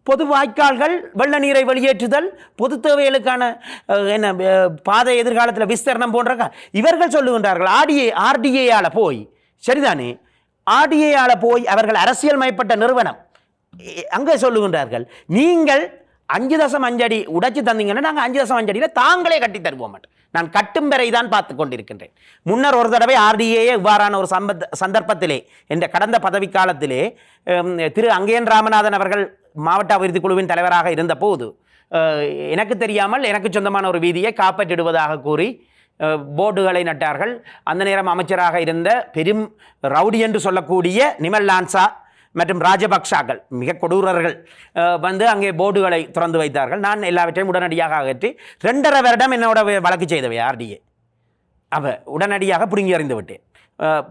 பொது வாய்க்கால்கள், வெள்ள நீரை வெளியேற்றுதல், பொது தேவைகளுக்கான என்ன பாதை எதிர்காலத்தில் விஸ்தரணம் போன்ற இவர்கள் சொல்லுகின்றார்கள். ஆர்டிஏயால் போய், சரிதானே, ஆர்டிஏயால் போய் அவர்கள் அரசியல் மயப்பட்ட நிறுவனம் அங்கே சொல்லுகின்றார்கள், நீங்கள் 5.5 அடி உடைச்சி தந்தீங்கன்னா நாங்கள் 5.5 அடியில் தாங்களே கட்டி தருவோம். நான் கட்டும் வரை தான் பார்த்து கொண்டிருக்கின்றேன். முன்னர் ஒரு தடவை ஆர்டிஏ இவ்வாறான ஒரு சந்தர்ப்பத்திலே என்ற கடந்த பதவிக்காலத்திலே திரு அங்கேயன் ராமநாதன் அவர்கள் மாவட்ட அபிவிருத்தி குழுவின் தலைவராக இருந்தபோது எனக்கு தெரியாமல் எனக்கு சொந்தமான ஒரு வீதியை காப்பற்றிடுவதாக கூறி போர்டுகளை நட்டார்கள். அந்த நேரம் அமைச்சராக இருந்த பெரும் ரவுடி என்று சொல்லக்கூடிய நிமல் லான்சா மற்றும் ராஜபக்சாக்கள், மிக கொடூரர்கள் வந்து அங்கே போர்டுகளை திறந்து வைத்தார்கள். நான் எல்லாவற்றையும் உடனடியாக அகற்றி 2.5 வருடம் என்னோட வழக்கு செய்தவை ஆர்டிஏ. அப்போ உடனடியாக பிடுங்கி அறிந்து விட்டேன்.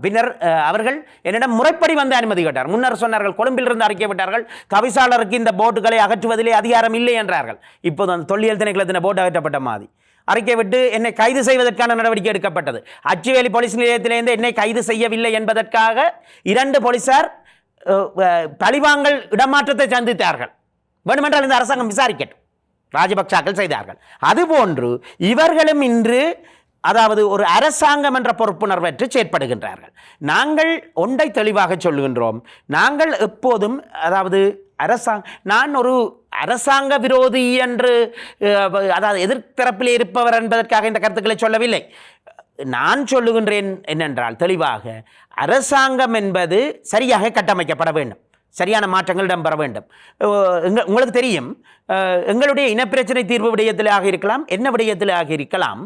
பின்னர் அவர்கள் என்னிடம் முறைப்படி வந்து அனுமதி கேட்டார். முன்னர் சொன்னார்கள், கொழும்பிலிருந்து அறிக்கை விட்டார்கள், தவிசாளருக்கு இந்த போர்டுகளை அகற்றுவதிலே அதிகாரம் இல்லை என்றார்கள். இப்போது அந்த தொல்லியல் திணைக்களத்தின் போர்டு அகற்றப்பட்ட மாதிரி அறிக்கை விட்டு என்னை கைது செய்வதற்கான நடவடிக்கை எடுக்கப்பட்டது. அச்சுவேலி போலீஸ் நிலையத்திலிருந்து என்னை கைது செய்யவில்லை என்பதற்காக 2 போலீசார் பழிவாங்கல் இடமாற்றத்தை சந்தித்தார்கள். வேண்டுமென்றால் இந்த அரசாங்கம் விசாரிக்கட்டும், ராஜபக்சாக்கள் செய்தார்கள். அதுபோன்று இவர்களும் இன்று அதாவது ஒரு அரசாங்கம் என்ற பொறுப்புணர்வற்று செயற்படுகின்றார்கள். நாங்கள் ஒன்றை தெளிவாக சொல்லுகின்றோம், நாங்கள் எப்போதும் அதாவது நான் ஒரு அரசாங்க விரோதி என்று அதாவது எதிர்த்தரப்பில் இருப்பவர் என்பதற்காக இந்த கருத்துக்களை சொல்லவில்லை. நான் சொல்லுகின்றேன் என்னென்றால், தெளிவாக அரசாங்கம் என்பது சரியாக கட்டமைக்கப்பட வேண்டும், சரியான மாற்றங்கள் இடம்பெற வேண்டும். உங்களுக்கு தெரியும், எங்களுடைய இனப்பிரச்சனை தீர்வு விடயத்திலாக இருக்கலாம், என்ன விடயத்திலாக இருக்கலாம்,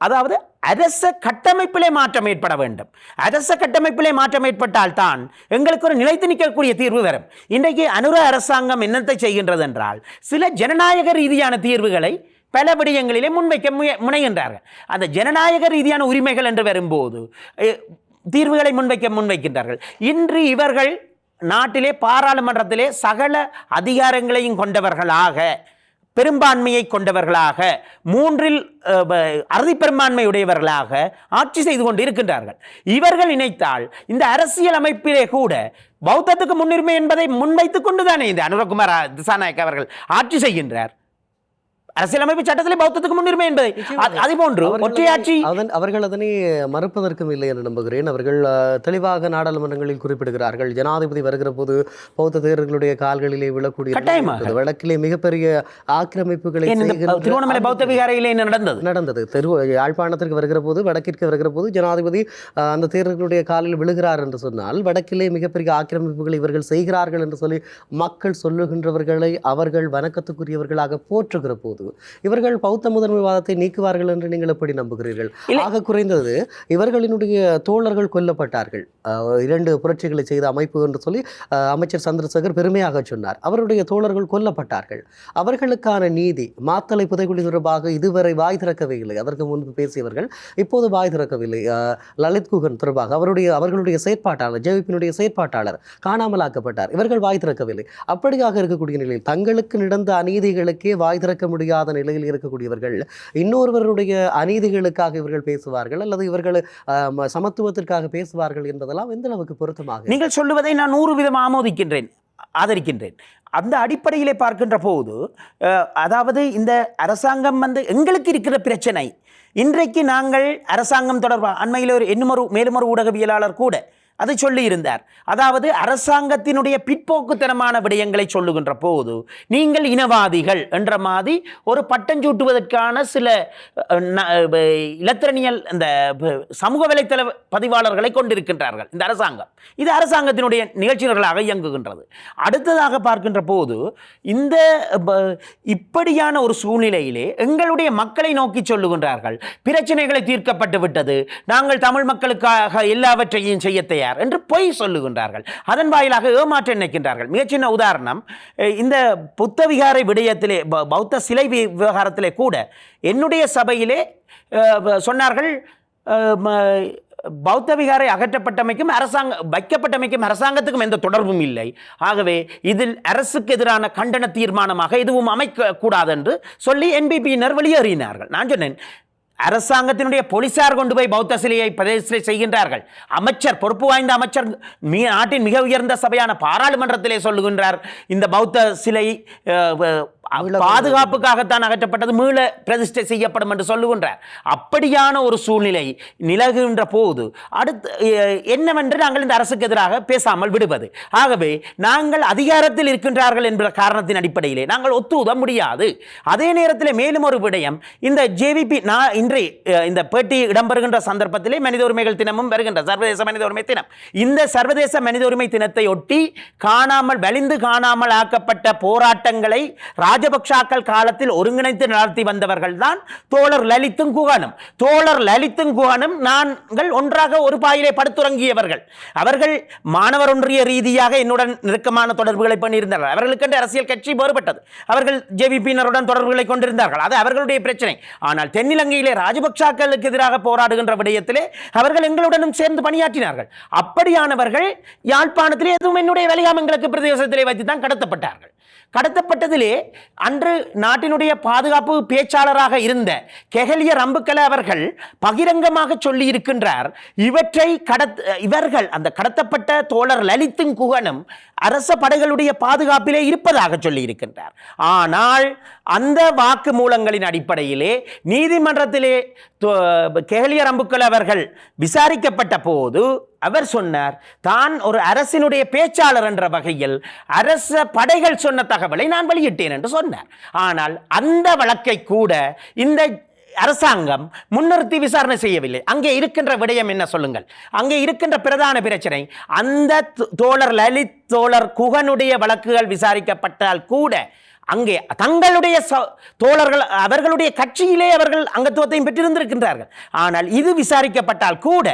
அதாவது அரச கட்டமைப்பிலே மாற்றம் ஏற்பட வேண்டும். அரச கட்டமைப்பிலே மாற்றம் ஏற்பட்டால் தான் எங்களுக்கு ஒரு நிலைத்து நிற்கக்கூடிய தீர்வு வரும். இன்றைக்கு அனுர அரசாங்கம் என்னத்தை செய்கின்றது என்றால், சில ஜனநாயக ரீதியான தீர்வுகளை பல விடயங்களிலே முன்வைக்க முனைகின்றார்கள். அந்த ஜனநாயக ரீதியான உரிமைகள் என்று வரும்போது தீர்வுகளை முன்வைக்கின்றார்கள். இன்று இவர்கள் நாட்டிலே பாராளுமன்றத்திலே சகல அதிகாரங்களையும் கொண்டவர்களாக, பெரும்பான்மையை கொண்டவர்களாக, 3இல் அறுதி பெரும்பான்மை உடையவர்களாக ஆட்சி செய்து கொண்டு இருக்கின்றார்கள். இவர்கள் நினைத்தால் இந்த அரசியல் அமைப்பிலே கூட பௌத்தத்துக்கு முன்னுரிமை என்பதை முன்வைத்துக் கொண்டுதானே இந்த அனுரகுமார் திசாநாயக் அவர்கள் ஆட்சி செய்கின்றார். அரசியலமைப்பு சட்டத்திலே பௌத்தத்துக்கு முன்னுரிமை என்பதை அதுபோன்று ஒற்றையாட்சி அவர்கள் அதனை மறுப்பதற்கும் இல்லை என்று நம்புகிறேன். அவர்கள் தெளிவாக நாடாளுமன்றங்களில் குறிப்பிடுகிறார்கள், ஜனாதிபதி வருகிற போது பௌத்த தேரர்களுடைய கால்களிலே விழக்கூடிய வடக்கிலே மிகப்பெரிய ஆக்கிரமிப்புகளை திருவண்ணாமலை பௌத்த விகாரையிலே நடந்தது. யாழ்ப்பாணத்திற்கு வருகிற போது, வடக்கிற்கு வருகிற போது ஜனாதிபதி அந்த தேரர்களுடைய காலில் விழுகிறார் என்று சொன்னால், வடக்கிலே மிகப்பெரிய ஆக்கிரமிப்புகளை இவர்கள் செய்கிறார்கள் என்று சொல்லி மக்கள் சொல்லுகின்றவர்களை அவர்கள் வணக்கத்துக்குரியவர்களாக போற்றுகிற போது இவர்கள் பௌத்த முதன்மைவாதத்தை நீக்குவார்கள் என்று நீங்கள் எப்படி நம்புகிறீர்கள்? ஆக குறைந்தது இவர்களினுடைய தோழர்கள் கொல்லப்பட்டார்கள். 2 புரட்சிகளை செய்த அமைப்பு என்று சொல்லி அமைச்சர் சந்திரசேகர் பெருமையாக சொன்னார். அவருடைய தோழர்கள் கொல்லப்பட்டார்கள். அவர்களுக்கான நீதி மாத்தளை புதைகுழி தொடர்பாக இதுவரை வாய் திறக்கவே இல்லை. அதற்கு முன்பு பேசியவர்கள் இப்போது வாய் திறக்கவில்லை. லலித் குகன் தொடர்பாக அவர்களுடைய செயற்பாட்டாளர், ஜேவிபியினுடைய செயற்பாட்டாளர் காணாமலாக்கப்பட்டார். இவர்கள் வாய் திறக்கவில்லை. அப்படியாக இருக்கக்கூடிய நிலையில் தங்களுக்கு நடந்த அநீதிகளுக்கே வாய் திறக்க முடியாத நிலையில் இருக்கக்கூடியவர்கள் இன்னொருவருடைய அநீதிகளுக்காக இவர்கள் பேசுவார்கள் அல்லது இவர்கள் சமத்துவத்திற்காக பேசுவார்கள் என்பதெல்லாம் எந்த அளவுக்கு பொருத்தமாக? நீங்கள் சொல்லுவதை நான் 100 வீதம் ஆதரிக்கின்றேன். அந்த அடிப்படையிலே பார்க்கின்ற போது அதாவது இந்த அரசாங்கம் எங்களுக்கு இருக்கிற பிரச்சனை, இன்றைக்கு நாங்கள் அரசாங்கம் தொடர்பாக அண்மையில் மேலும் ஒரு ஊடகவியலாளர் கூட அதை சொல்லியிருந்தார். அதாவது அரசாங்கத்தினுடைய பிற்போக்குத்தனமான விடயங்களை சொல்லுகின்ற போது நீங்கள் இனவாதிகள் என்ற மாதிரி ஒரு பட்டம் சூட்டுவதற்கான சில இலத்திரனியல் இந்த சமூக வலைத்தள பதிவாளர்களை கொண்டிருக்கின்றார்கள் இந்த அரசாங்கம். இது அரசாங்கத்தினுடைய நிகழ்ச்சிகளாக இயங்குகின்றது. அடுத்ததாக பார்க்கின்ற போது இந்த இப்படியான ஒரு சூழ்நிலையிலே எங்களுடைய மக்களை நோக்கி சொல்லுகின்றார்கள், பிரச்சனைகளை தீர்க்கப்பட்டு விட்டது, நாங்கள் தமிழ் மக்களுக்காக எல்லாவற்றையும் செய்ய தயார் என்று பொய் சொல்லுகின்றார்கள். அதன் வாயிலாக ஏமாற்ற நினைக்கின்றார்கள். மிகச்சின்ன உதாரணம், இந்த புத்தவிகாரை விடயத்திலே, பௌத்த சிலை விவகாரத்திலே கூட என்னுடைய சபையிலே சொன்னார்கள், பௌத்த விகாரை அகற்றப்பட்டமைக்கும் வைக்கப்பட்டமைக்கும் அரசாங்கத்துக்கும் எந்த தொடர்பும் இல்லை. ஆகவே இதில் அரசுக்கு எதிரான கண்டன தீர்மானமாக எதுவும் அமைக்கக்கூடாது என்று சொல்லி என்பிபியினர் வெளியேறினார்கள். நான் சொன்னேன், அரசாங்கத்தினுடைய போலீசார் கொண்டு போய் பௌத்த சிலையை பிரதிஷ்டை செய்கின்றார்கள். அமைச்சர், பொறுப்பு வாய்ந்த அமைச்சர், நாட்டின் மிக உயர்ந்த சபையான பாராளுமன்றத்திலே சொல்லுகின்றார், இந்த பௌத்த சிலை பாதுகாப்புக்காகத்தான் அகற்றப்பட்டது, மீள பிரதிஷ்டை செய்யப்படும் என்று சொல்லுகின்றார். அப்படியான ஒரு சூழ்நிலை நிலவுகின்ற போது அடுத்து என்னவென்று நாங்கள் இந்த அரசுக்கு எதிராக பேசாமல் விடுவது. ஆகவே நாங்கள் அதிகாரத்தில் இருக்கின்றார்கள் என்ற காரணத்தின் அடிப்படையிலே நாங்கள் ஒத்துத முடியாது. அதே நேரத்தில் மேலும் ஒரு விடயம், இந்த ஜேவிபி இன்றைய இந்த பேட்டி இடம்பெறுகின்ற சந்தர்ப்பத்திலே மனித உரிமைகள் தினமும் வருகின்ற சர்வதேச மனித உரிமை தினம். இந்த சர்வதேச மனித உரிமை தினத்தை ஒட்டி வலிந்து காணாமல் ஆக்கப்பட்ட போராட்டங்களை ராஜபக்ஷாக்கள் காலத்தில் ஒருங்கிணைத்து நடத்தி வந்தவர்கள் தான் தோழர் லலித்தும் குகனும் நாங்கள் ஒன்றாக ஒரு பாயிலே படுத்துறங்கியவர்கள். அவர்கள் மாணவர் ஒன்றிய ரீதியாக என்னுடன் நெருக்கமான தொடர்புகளை பண்ணியிருந்தார்கள். அவர்களுக்கென்று அரசியல் கட்சி வேறுபட்டது. அவர்கள் ஜேவிபியினருடன் தொடர்புகளை கொண்டிருந்தார்கள். அது அவர்களுடைய பிரச்சனை. ஆனால் தென்னிலங்கையிலே ராஜபக்ஷாக்களுக்கு எதிராக போராடுகின்ற விடயத்திலே அவர்கள் எங்களுடனும் சேர்ந்து பணியாற்றினார்கள். அப்படியானவர்கள் யாழ்ப்பாணத்திலே எதுவும் என்னுடைய வலிகாமங்களுக்கு பிரதேசத்திலே வைத்து தான் கடத்தப்பட்டார்கள். கடத்தப்பட்டதிலே அன்று நாட்டினுடைய பாதுகாப்பு பேச்சாளராக இருந்த கெஹலிய ரம்புக்கல அவர்கள் பகிரங்கமாக சொல்லி இருக்கின்றார், இவர்கள் அந்த கடத்தப்பட்ட தோழர் லலித்தும் குகனும் அரச படைகளுடைய பாதுகாப்பிலே இருப்பதாக சொல்லி இருக்கின்றார். ஆனால் அந்த வாக்கு மூலங்களின் அடிப்படையிலே நீதிமன்றத்திலே கெஹலிய ரம்புக்கல அவர்கள் விசாரிக்கப்பட்ட போது அவர் சொன்னார், தான் ஒரு அரசினுடைய பேச்சாளர் என்ற வகையில் அரச படைகள் சொன்ன தகவலை நான் வெளியிட்டேன் என்று சொன்னார். ஆனால் அந்த வழக்கை கூட இந்த அரசாங்கம் முன்னிறுத்தி விசாரணை செய்யவில்லை. அங்கே இருக்கின்ற விடயம் என்ன சொல்லுங்கள்? அங்கே இருக்கின்ற பிரதான பிரச்சனை, அந்த தோழர் லலித் தோழர் குகனுடைய வழக்குகள் விசாரிக்கப்பட்டால் கூட அங்கே தங்களுடைய தோழர்கள் அவர்களுடைய கட்சியிலே அவர்கள் அங்கத்துவத்தையும் பெற்றிருந்திருக்கின்றார்கள். ஆனால் இது விசாரிக்கப்பட்டால் கூட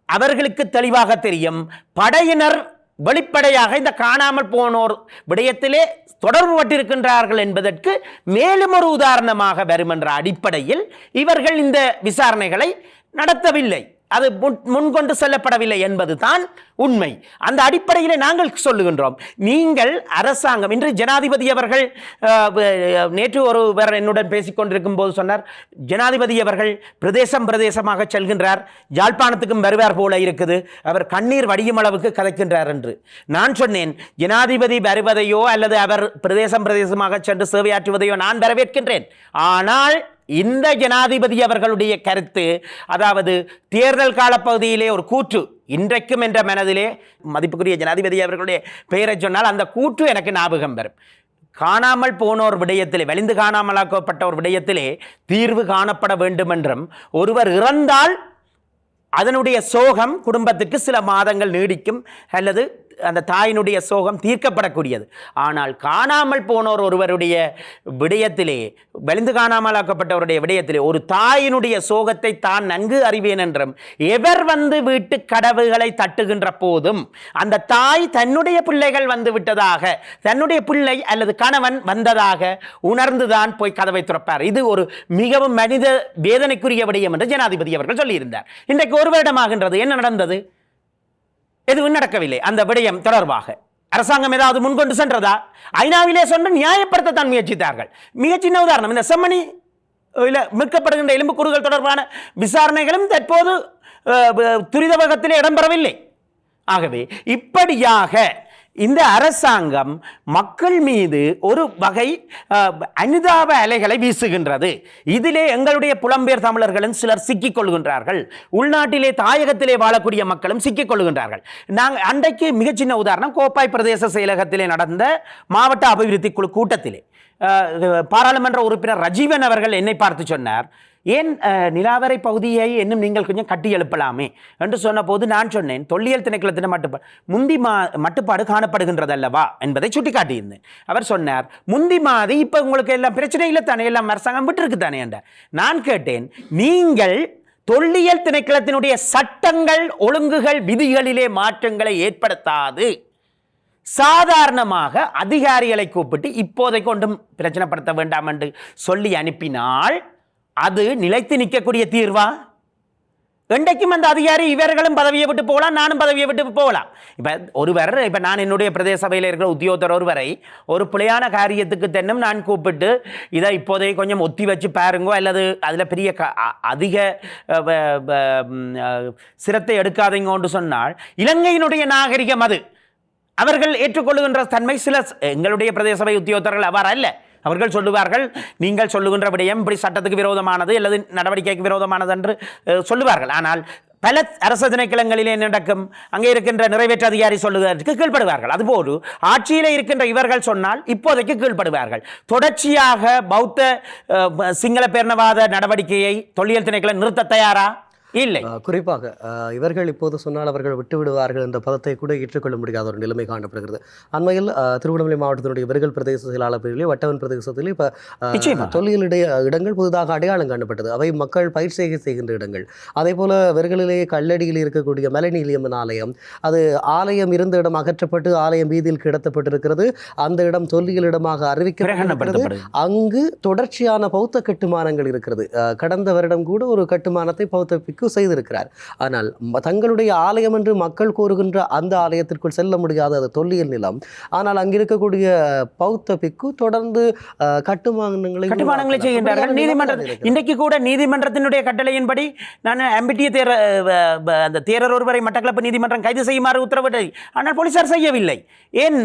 அவர்களுக்கு தெளிவாக தெரியும், படையினர் வெளிப்படையாக இந்த காணாமல் போனோர் விடயத்திலே தொடர்பு பட்டிருக்கின்றார்கள் என்பதற்கு மேலும் ஒரு உதாரணமாக வரும் என்ற அடிப்படையில் இவர்கள் இந்த விசாரணைகளை நடத்தவில்லை. அது முன்கொண்டு செல்லப்படவில்லை என்பது தான் உண்மை. அந்த அடிப்படையிலே நாங்கள் சொல்லுகின்றோம், நீங்கள் அரசாங்கம் இன்று ஜனாதிபதி அவர்கள் நேற்று ஒருவர் என்னுடன் பேசிக் கொண்டிருக்கும் போது சொன்னார், ஜனாதிபதி அவர்கள் பிரதேசமாக செல்கின்றார், யாழ்ப்பாணத்துக்கும் வருவார் போல இருக்குது, அவர் கண்ணீர் வடியும் அளவுக்கு கதைக்கின்றார் என்று. நான் சொன்னேன், ஜனாதிபதி வருவதையோ அல்லது அவர் பிரதேசமாக சென்று சேவையாற்றுவதையோ நான் வரவேற்கின்றேன். ஆனால் இந்த ஜனாதிபதி அவர்களுடைய கருத்து, அதாவது தேர்தல் காலப்பகுதியிலே ஒரு கூற்று இன்றைக்கும் என்ற மனதிலே, மதிப்புக்குரிய ஜனாதிபதி அவர்களுடைய பெயரை சொன்னால் அந்த கூற்று எனக்கு ஞாபகம் வரும். காணாமல் போனோர் விடயத்திலே, வலிந்து காணாமலாக்கப்பட்ட ஒரு விடயத்திலே தீர்வு காணப்பட வேண்டும் என்றும், ஒருவர் இறந்தால் அதனுடைய சோகம் குடும்பத்துக்கு சில மாதங்கள் நீடிக்கும் அல்லது அந்த தாயினுடைய சோகம் தீர்க்கப்படக்கூடியது. ஆனால் காணாமல் போனோர் ஒருவருடைய விடயத்திலே, வலிந்து காணாமலாக்கப்பட்டவருடைய விடயத்திலே ஒரு தாயினுடைய சோகத்தை தான் நன்கு அறிவேன் என்றும், எவர் வந்து வீட்டு கதவுகளை தட்டுகின்ற போதும் அந்த தாய் தன்னுடைய பிள்ளைகள் வந்து விட்டதாக, தன்னுடைய பிள்ளை அல்லது கணவன் வந்ததாக உணர்ந்துதான் போய் கதவை திறப்பார். இது ஒரு மிகவும் மனித வேதனைக்குரிய விடயம் என்று ஜனாதிபதி அவர்கள் சொல்லியிருந்தார். இன்றைக்கு ஒரு வருடமாகின்றது, என்ன நடந்தது? எதுவும் நடக்கவில்லை. அந்த விடயம் தொடர்பாக அரசாங்கம் ஏதாவது முன்கொண்டு சென்றதா? ஐநாவிலே சொன்ன நியாயப்படுத்தத்தான் முயற்சித்தார்கள். மிக சின்ன உதாரணம், இந்த செம்மணி மீட்கப்படுகின்ற எலும்புக்கூறுகள் தொடர்பான விசாரணைகளும் தற்போது துரித வேகத்திலே இடம்பெறவில்லை. ஆகவே இப்படியாக இந்த அரசாங்கம் மக்கள் மீது ஒரு வகை அனுதாப அலைகளை வீசுகின்றது. இதிலே எங்களுடைய புலம்பெயர் தமிழர்களும் சிலர் சிக்கிக் கொள்கின்றார்கள், உள்நாட்டிலே தாயகத்திலே வாழக்கூடிய மக்களும் சிக்கிக் கொள்கின்றார்கள். நாங்கள் அன்றைக்கு மிகச் சின்ன உதாரணம், கோப்பாய் பிரதேச செயலகத்திலே நடந்த மாவட்ட அபிவிருத்தி குழு கூட்டத்திலே பாராளுமன்ற உறுப்பினர் ரஜீவன் அவர்கள் என்னை பார்த்து சொன்னார், ஏன் நிலாவரை பகுதியை இன்னும் நீங்கள் கொஞ்சம் கட்டி எழுப்பலாமே என்று சொன்ன போது நான் சொன்னேன், தொல்லியல் திணைக்களத்தின் மட்டுப்பாடு காணப்படுகின்றது அல்லவா என்பதை சுட்டி காட்டியிருந்தேன். அவர் சொன்னார், முந்தி மாதிரி இப்போ உங்களுக்கு எல்லாம் பிரச்சனை இல்லை தானே, எல்லாம் அரசாங்கம் விட்டுருக்கு தானே என்றார். நான் கேட்டேன், நீங்கள் தொல்லியல் திணைக்களத்தினுடைய சட்டங்கள் ஒழுங்குகள் விதிகளிலே மாற்றங்களை ஏற்படுத்தாது சாதாரணமாக அதிகாரிகளை கூப்பிட்டு இப்போதைக்கு ஒன்றும் பிரச்சனைப்படுத்த வேண்டாம் என்று சொல்லி அனுப்பினால் அது நிலைத்து நிற்கக்கூடிய தீர்வா? என்றைக்கும் அந்த அதிகாரி இவர்களும் பதவியை விட்டு போகலாம், நானும் பதவியை விட்டு போகலாம். இப்போ நான் என்னுடைய பிரதேச சபையில் இருக்கிற உத்தியோகத்தர் ஒருவரை ஒரு பிழையான காரியத்துக்கு தென்னும் நான் கூப்பிட்டு இதை இப்போதைக்கு கொஞ்சம் ஒத்தி வச்சு பாருங்கோ அல்லது அதில் பெரிய அதிக சிரத்தை எடுக்காதீங்கன்னு சொன்னால் இலங்கையினுடைய நாகரிகம் அது. அவர்கள் ஏற்றுக்கொள்ளுகின்ற தன்மை சில எங்களுடைய பிரதேச சபை உத்தியோகத்தர்கள் அவ்வாறு அல்ல. அவர்கள் சொல்லுவார்கள், நீங்கள் சொல்லுகின்ற விடயம் இப்படி சட்டத்துக்கு விரோதமானது அல்லது நடவடிக்கைக்கு விரோதமானது என்று சொல்லுவார்கள். ஆனால் பல அரசு திணைக்களங்களிலே நடக்கும், அங்கே இருக்கின்ற நிறைவேற்று அதிகாரி சொல்லுவதற்கு கீழ்ப்படுவார்கள். அதுபோல் ஆட்சியில் இருக்கின்ற இவர்கள் சொன்னால் இப்போதைக்கு கீழ்ப்படுவார்கள். தொடர்ச்சியாக பௌத்த சிங்கள பேரினவாத நடவடிக்கையை தொல்லியல் திணைக்களம் நிறுத்த தயாரா? இல்லை. குறிப்பாக இவர்கள் இப்போது சொன்னால் அவர்கள் விட்டு விடுவார்கள் என்ற பதத்தை கூட ஏற்றுக்கொள்ள முடியாத ஒரு நிலைமை காணப்படுகிறது. அண்மையில் திருவண்ணாமலை மாவட்டத்தினுடைய விருகல் பிரதேச செயலாளர் பிரிவிலே வட்டவன் பிரதேசத்தில் இப்போ தொல்லியல் இடங்கள் புதிதாக அடையாளம் காணப்பட்டது. அவை மக்கள் பயிர் செய்கின்ற இடங்கள். அதே போல விருகலிலேயே கல்லடியில் இருக்கக்கூடிய மலைநீலியம்மன் ஆலயம், அது ஆலயம் இருந்த இடம் அகற்றப்பட்டு ஆலயம் வீதியில் கிடத்தப்பட்டிருக்கிறது. அந்த இடம் தொல்லியல் இடமாக அறிவிக்கப்பட்டிருக்கிறது. அங்கு தொடர்ச்சியான பௌத்த கட்டுமானங்கள் இருக்கிறது. கடந்த வருடம் கூட ஒரு கட்டுமானத்தை பௌத்த செய்திருக்கிறார். ஆனால் தங்களுடைய ஆலயம் என்று மக்கள் கூறுகின்ற அந்த ஆலயத்திற்குள் செல்ல முடியாத அது தொல்லியல் நிலம். ஆனால் அங்கிருக்கக்கூடிய பௌத்த பிக்கு தொடர்ந்து கட்டுமானங்களை செய்கின்றார்கள். நீதிமன்றம் இன்றைக்கு கூட நீதிமன்றத்தினுடைய கட்டளையின்படி நான் அம்பிட்டிய அந்த தேரர் ஒருவரை மட்டக்களப்பு நீதிமன்றம் கைது செய்யுமாறு உத்தரவிட்டது. ஆனால் போலீசார் செய்யவில்லை. ஏன்?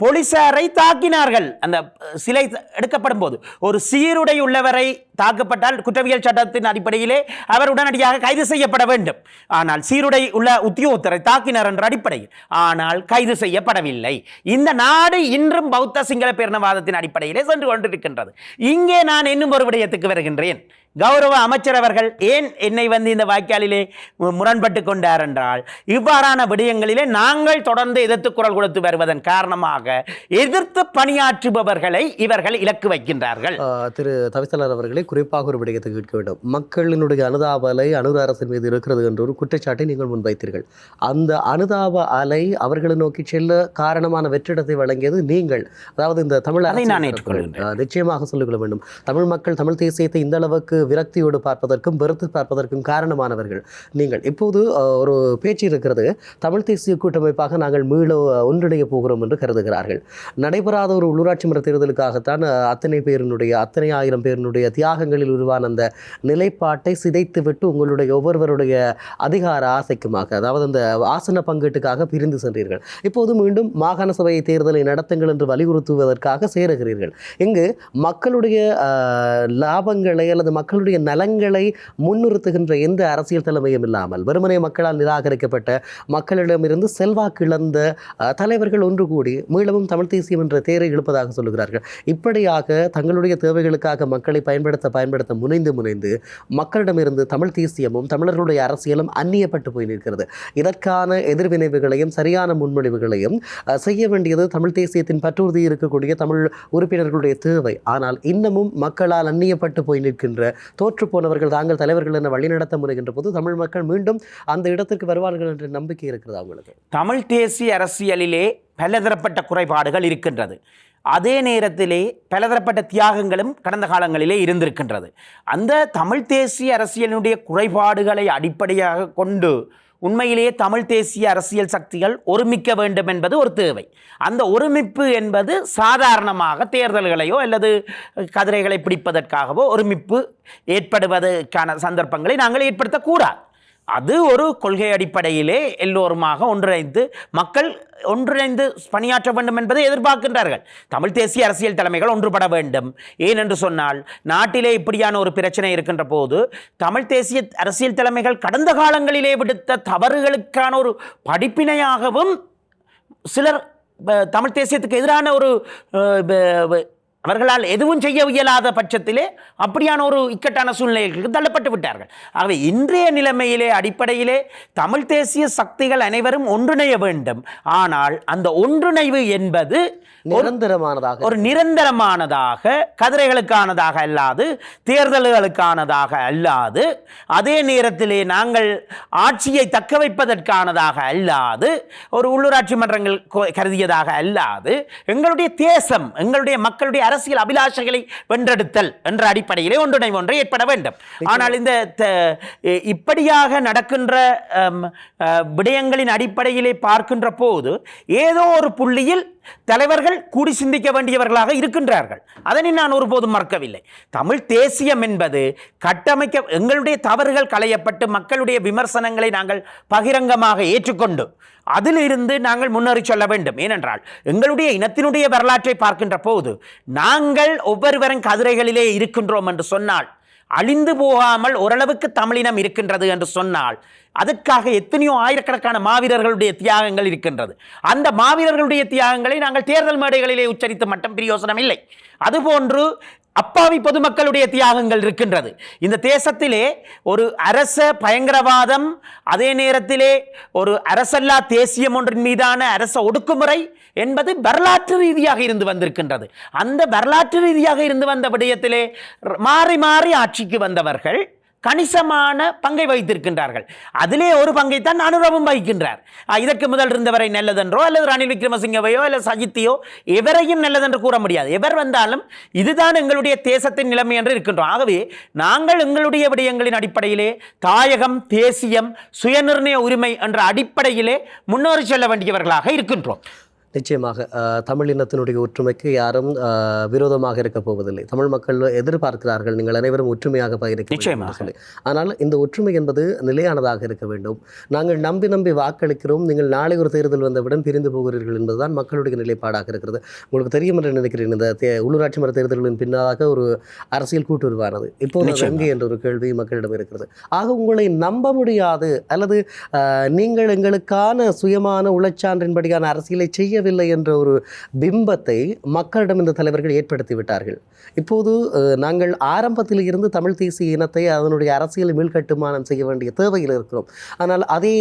போலீசாரை தாக்கினார்கள். அந்த சிலை எடுக்கப்படும் போது ஒரு சீருடை உள்ளவரை தாக்கப்பட்டால் குற்றவியல் சட்டத்தின் அடிப்படையிலே அவர் உடனடியாக கைது செய்யப்பட வேண்டும். ஆனால் சீருடை உள்ள உத்தியோகத்தரை தாக்கினார் என்ற அடிப்படையில் ஆனால் கைது செய்யப்படவில்லை. இந்த நாடு இன்றும் பௌத்த சிங்கள பேரினவாதத்தின் அடிப்படையிலே சென்று கொண்டிருக்கின்றது. இங்கே நான் இன்னும் ஒரு விடயத்துக்கு வருகின்றேன். கௌரவ அமைச்சர் அவர்கள் ஏன் என்னை வந்து இந்த வாய்க்காலிலே முரண்பட்டு கொண்டார் என்றால், இவ்வாறான விடயங்களிலே நாங்கள் தொடர்ந்து எதிர்த்து குரல் கொடுத்து வருவதன் காரணமாக எதிர்த்து பணியாற்றுபவர்களை இவர்கள் இலக்கு வைக்கின்றார்கள். திரு தவிசாளர் அவர்களை குறிப்பாக ஒரு விடயத்தை கேட்க வேண்டும். மக்களினுடைய அனுதாப அலை அனுர அரசின் மீது இருக்கிறது என்ற ஒரு குற்றச்சாட்டை நீங்கள் முன்வைத்தீர்கள். அந்த அனுதாப அலை அவர்களை நோக்கி செல்ல காரணமான வெற்றிடத்தை வழங்கியது நீங்கள். அதாவது இந்த தமிழ் நான் ஏற்றுக்கொள்கிறேன். நிச்சயமாக சொல்லிக்கொள்ள வேண்டும். தமிழ் மக்கள் தமிழ் தேசியத்தை இந்த அளவுக்கு விரக்தியோடு பார்ப்பதற்கும் வெறுத்து பார்ப்பதற்கும் காரணமானவர்கள் நீங்கள். இப்போது ஒரு பேச்சு இருக்கிறது, தமிழ் தேசிய கூட்டமைப்பாக நாங்கள் மீள ஒன்றிணைய போகிறோம் என்று கருதுகிறார்கள். நடைபெறாத ஒரு உள்ளூராட்சி மன்ற தேர்தலுக்காகத்தான் அத்தனை ஆயிரம் பேரினுடைய தியாகங்களில் உருவான அந்த நிலைப்பாட்டை சிதைத்துவிட்டு உங்களுடைய ஒவ்வொருவருடைய அதிகார ஆசைக்குமாக, அதாவது அந்த ஆசன பங்கீட்டுக்காக பிரிந்து சென்றீர்கள். இப்போது மீண்டும் மாகாண சபை தேர்தலை நடத்துங்கள் என்று வலியுறுத்துவதற்காக சேருகிறீர்கள். இங்கு மக்களுடைய லாபங்களை அல்லது மக்களுடைய நலன்களை முன்னிறுத்துகின்ற எந்த அரசியல் தலைமையும் இல்லாமல் வெறுமனே மக்களால் நிராகரிக்கப்பட்ட, மக்களிடமிருந்து செல்வாக்கு இழந்த தலைவர்கள் ஒன்று கூடி மீளவும் தமிழ் தேசியம் என்ற தேரை இழுப்பதாக சொல்லுகிறார்கள். இப்படியாக தங்களுடைய தேவைகளுக்காக மக்களை பயன்படுத்த முனைந்து மக்களிடமிருந்து தமிழ் தேசியமும் தமிழர்களுடைய அரசியலும் அந்நியப்பட்டு போய் நிற்கிறது. இதற்கான எதிர்வினைவுகளையும் சரியான முன்மொழிவுகளையும் செய்ய வேண்டியது தமிழ் தேசியத்தின் பற்றுறுதி இருக்கக்கூடிய தமிழ் உறுப்பினர்களுடைய தேவை. ஆனால் இன்னமும் மக்களால் அந்நியப்பட்டு போய் நிற்கின்ற, தோற்று போனவர்கள் தாங்கள் தலைவர்கள் என வழிநடத்த முனைகின்ற போது தமிழ் மக்கள் மீண்டும் அந்த இடத்திற்கு வருவார்கள் என்ற நம்பிக்கை இருக்கிறது அவங்களுக்கு. தமிழ் தேசிய அரசியலிலே பலதரப்பட்ட குறைபாடுகள் இருக்கின்றது. அதே நேரத்திலே பலதரப்பட்ட தியாகங்களும் கடந்த காலங்களிலே இருந்திருக்கின்றது. அந்த தமிழ் தேசிய அரசியலினுடைய குறைபாடுகளை அடிப்படையாக கொண்டு உண்மையிலேயே தமிழ் தேசிய அரசியல் சக்திகள் ஒருமிக்க வேண்டும் என்பது ஒரு தேவை. அந்த ஒருமிப்பு என்பது சாதாரணமாக தேர்தல்களையோ அல்லது கதிரைகளை பிடிப்பதற்காகவோ ஒருமிப்பு ஏற்படுவதற்கான சந்தர்ப்பங்களை நாங்கள் ஏற்படுத்தக்கூடாது. அது ஒரு கொள்கை அடிப்படையிலே எல்லோருமாக மக்கள் ஒன்றிணைந்து பணியாற்ற வேண்டும் என்பதை எதிர்பார்க்கின்றார்கள். தமிழ் தேசிய அரசியல் தலைமைகள் ஒன்றுபட வேண்டும். ஏனென்று சொன்னால் நாட்டிலே இப்படியான ஒரு பிரச்சனை இருக்கின்ற போது தமிழ் தேசிய அரசியல் தலைமைகள் கடந்த காலங்களிலே விடுத்த தவறுகளுக்கான ஒரு படிப்பினையாகவும் சிலர் தமிழ் தேசியத்துக்கு எதிரான ஒரு அவர்களால் எதுவும் செய்ய இயலாத பட்சத்திலே அப்படியான ஒரு இக்கட்டான சூழ்நிலைகளுக்கு தள்ளப்பட்டு விட்டார்கள். ஆகவே இன்றைய நிலைமையிலே அடிப்படையிலே தமிழ் தேசிய சக்திகள் அனைவரும் ஒன்றிணைய வேண்டும். ஆனால் அந்த ஒன்றிணைவு என்பது ஒரு நிரந்தரமானதாக, கதிரைகளுக்கானதாக அல்லாது, தேர்தல்களுக்கானதாக அல்லாது, அதே நேரத்திலே நாங்கள் ஆட்சியை தக்க வைப்பதற்கானதாக அல்லாது, ஒரு உள்ளூராட்சி மன்றங்கள் கருதியதாக அல்லாது, எங்களுடைய தேசம், எங்களுடைய மக்களுடைய அரசியல் அபிலாஷைகளை வென்றெடுத்தல் என்ற அடிப்படையிலே ஒன்றிணைவு ஒன்றை ஏற்பட வேண்டும். ஆனால் இந்த இப்படியாக நடக்கின்ற விடயங்களின் அடிப்படையிலே பார்க்கின்ற போது ஏதோ ஒரு புள்ளியில் தலைவர்கள் கூடி சிந்திக்க வேண்டியவர்களாக இருக்கின்றார்கள். அதனை நான் ஒருபோதும் மறக்கவில்லை. தமிழ் தேசியம் என்பது எங்களுடைய தவறுகள் களையப்பட்டு மக்களுடைய விமர்சனங்களை நாங்கள் பகிரங்கமாக ஏற்றுக்கொண்டு அதிலிருந்து நாங்கள் முன்னேறி சொல்ல வேண்டும். ஏனென்றால் எங்களுடைய இனத்தினுடைய வரலாற்றை பார்க்கின்ற போது நாங்கள் ஒவ்வொருவரும் கதிரைகளிலே இருக்கின்றோம் என்று சொன்னால், அழிந்து போகாமல் ஓரளவுக்கு தமிழினம் இருக்கின்றது என்று சொன்னால், அதற்காக எத்தனையோ ஆயிரக்கணக்கான மாவீரர்களுடைய தியாகங்கள் இருக்கின்றது. அந்த மாவீரர்களுடைய தியாகங்களை நாங்கள் தேர்தல் மேடைகளிலே உச்சரித்து மட்டும் பிரயோசனம் இல்லை. அதுபோன்று அப்பாவி பொதுமக்களுடைய தியாகங்கள் இருக்கின்றது. இந்த தேசத்திலே ஒரு அரச பயங்கரவாதம், அதே நேரத்திலே ஒரு அரசல்லா தேசியம் ஒன்றின் மீதான அரச ஒடுக்குமுறை என்பது வரலாற்று ரீதியாக இருந்து வந்திருக்கின்றது. அந்த வரலாற்று ரீதியாக இருந்து வந்த விடயத்திலே மாறி மாறி ஆட்சிக்கு வந்தவர்கள் கணிசமான பங்கை வகித்திருக்கின்றார்கள். அதிலே ஒரு பங்கைத்தான் அனுரவும் வகிக்கின்றார். இதற்கு முதல் இருந்தவரை நல்லதென்றோ அல்லது ரணில் விக்ரமசிங்கவையோ அல்லது சஜித்தையோ எவரையும் நல்லதென்று கூற முடியாது. எவர் வந்தாலும் இதுதான் எங்களுடைய தேசத்தின் நிலைமை என்று இருக்கின்றோம். ஆகவே நாங்கள் எங்களுடைய விடயங்களின் அடிப்படையிலே தாயகம், தேசியம், சுயநிர்ணய உரிமை என்ற அடிப்படையிலே முன்னேறி செல்ல வேண்டியவர்களாக இருக்கின்றோம். நிச்சயமாக தமிழ் இனத்தினுடைய ஒற்றுமைக்கு யாரும் விரோதமாக இருக்க போவதில்லை. தமிழ் மக்கள் எதிர்பார்க்கிறார்கள் நீங்கள் அனைவரும் ஒற்றுமையாக பயணிக்க. ஆனால் இந்த ஒற்றுமை என்பது நிலையானதாக இருக்க வேண்டும். நாங்கள் நம்பி வாக்களிக்கிறோம், நீங்கள் நாளை ஒரு தேர்தல் வந்தவுடன் பிரிந்து போகிறீர்கள் என்பதுதான் மக்களுடைய நிலைப்பாடாக இருக்கிறது. உங்களுக்கு தெரியும் என்று நினைக்கிறேன், இந்த உள்ளூராட்சி மன்ற தேர்தல்களின் பின்னாக ஒரு அரசியல் கூட்டு உருவானது. இப்போது எங்கே என்ற ஒரு கேள்வி மக்களிடம் இருக்கிறது. ஆக உங்களை நம்ப முடியாது அல்லது நீங்கள் எங்களுக்கான சுயமான உளச்சான்றின்படியான அரசியலை செய்ய என்ற ஒரு பிம்பத்தை மக்களிடம் இந்த தலைவர்கள் ஏற்படுத்தி விட்டார்கள். இப்போது நாங்கள் ஆரம்பத்தில் இருந்து தமிழ் தேசிய இனத்தை அதனுடைய அரசியல் மீள்கட்டுமானம் செய்ய வேண்டிய தேவையில் இருக்கிறோம். ஆனால் அதே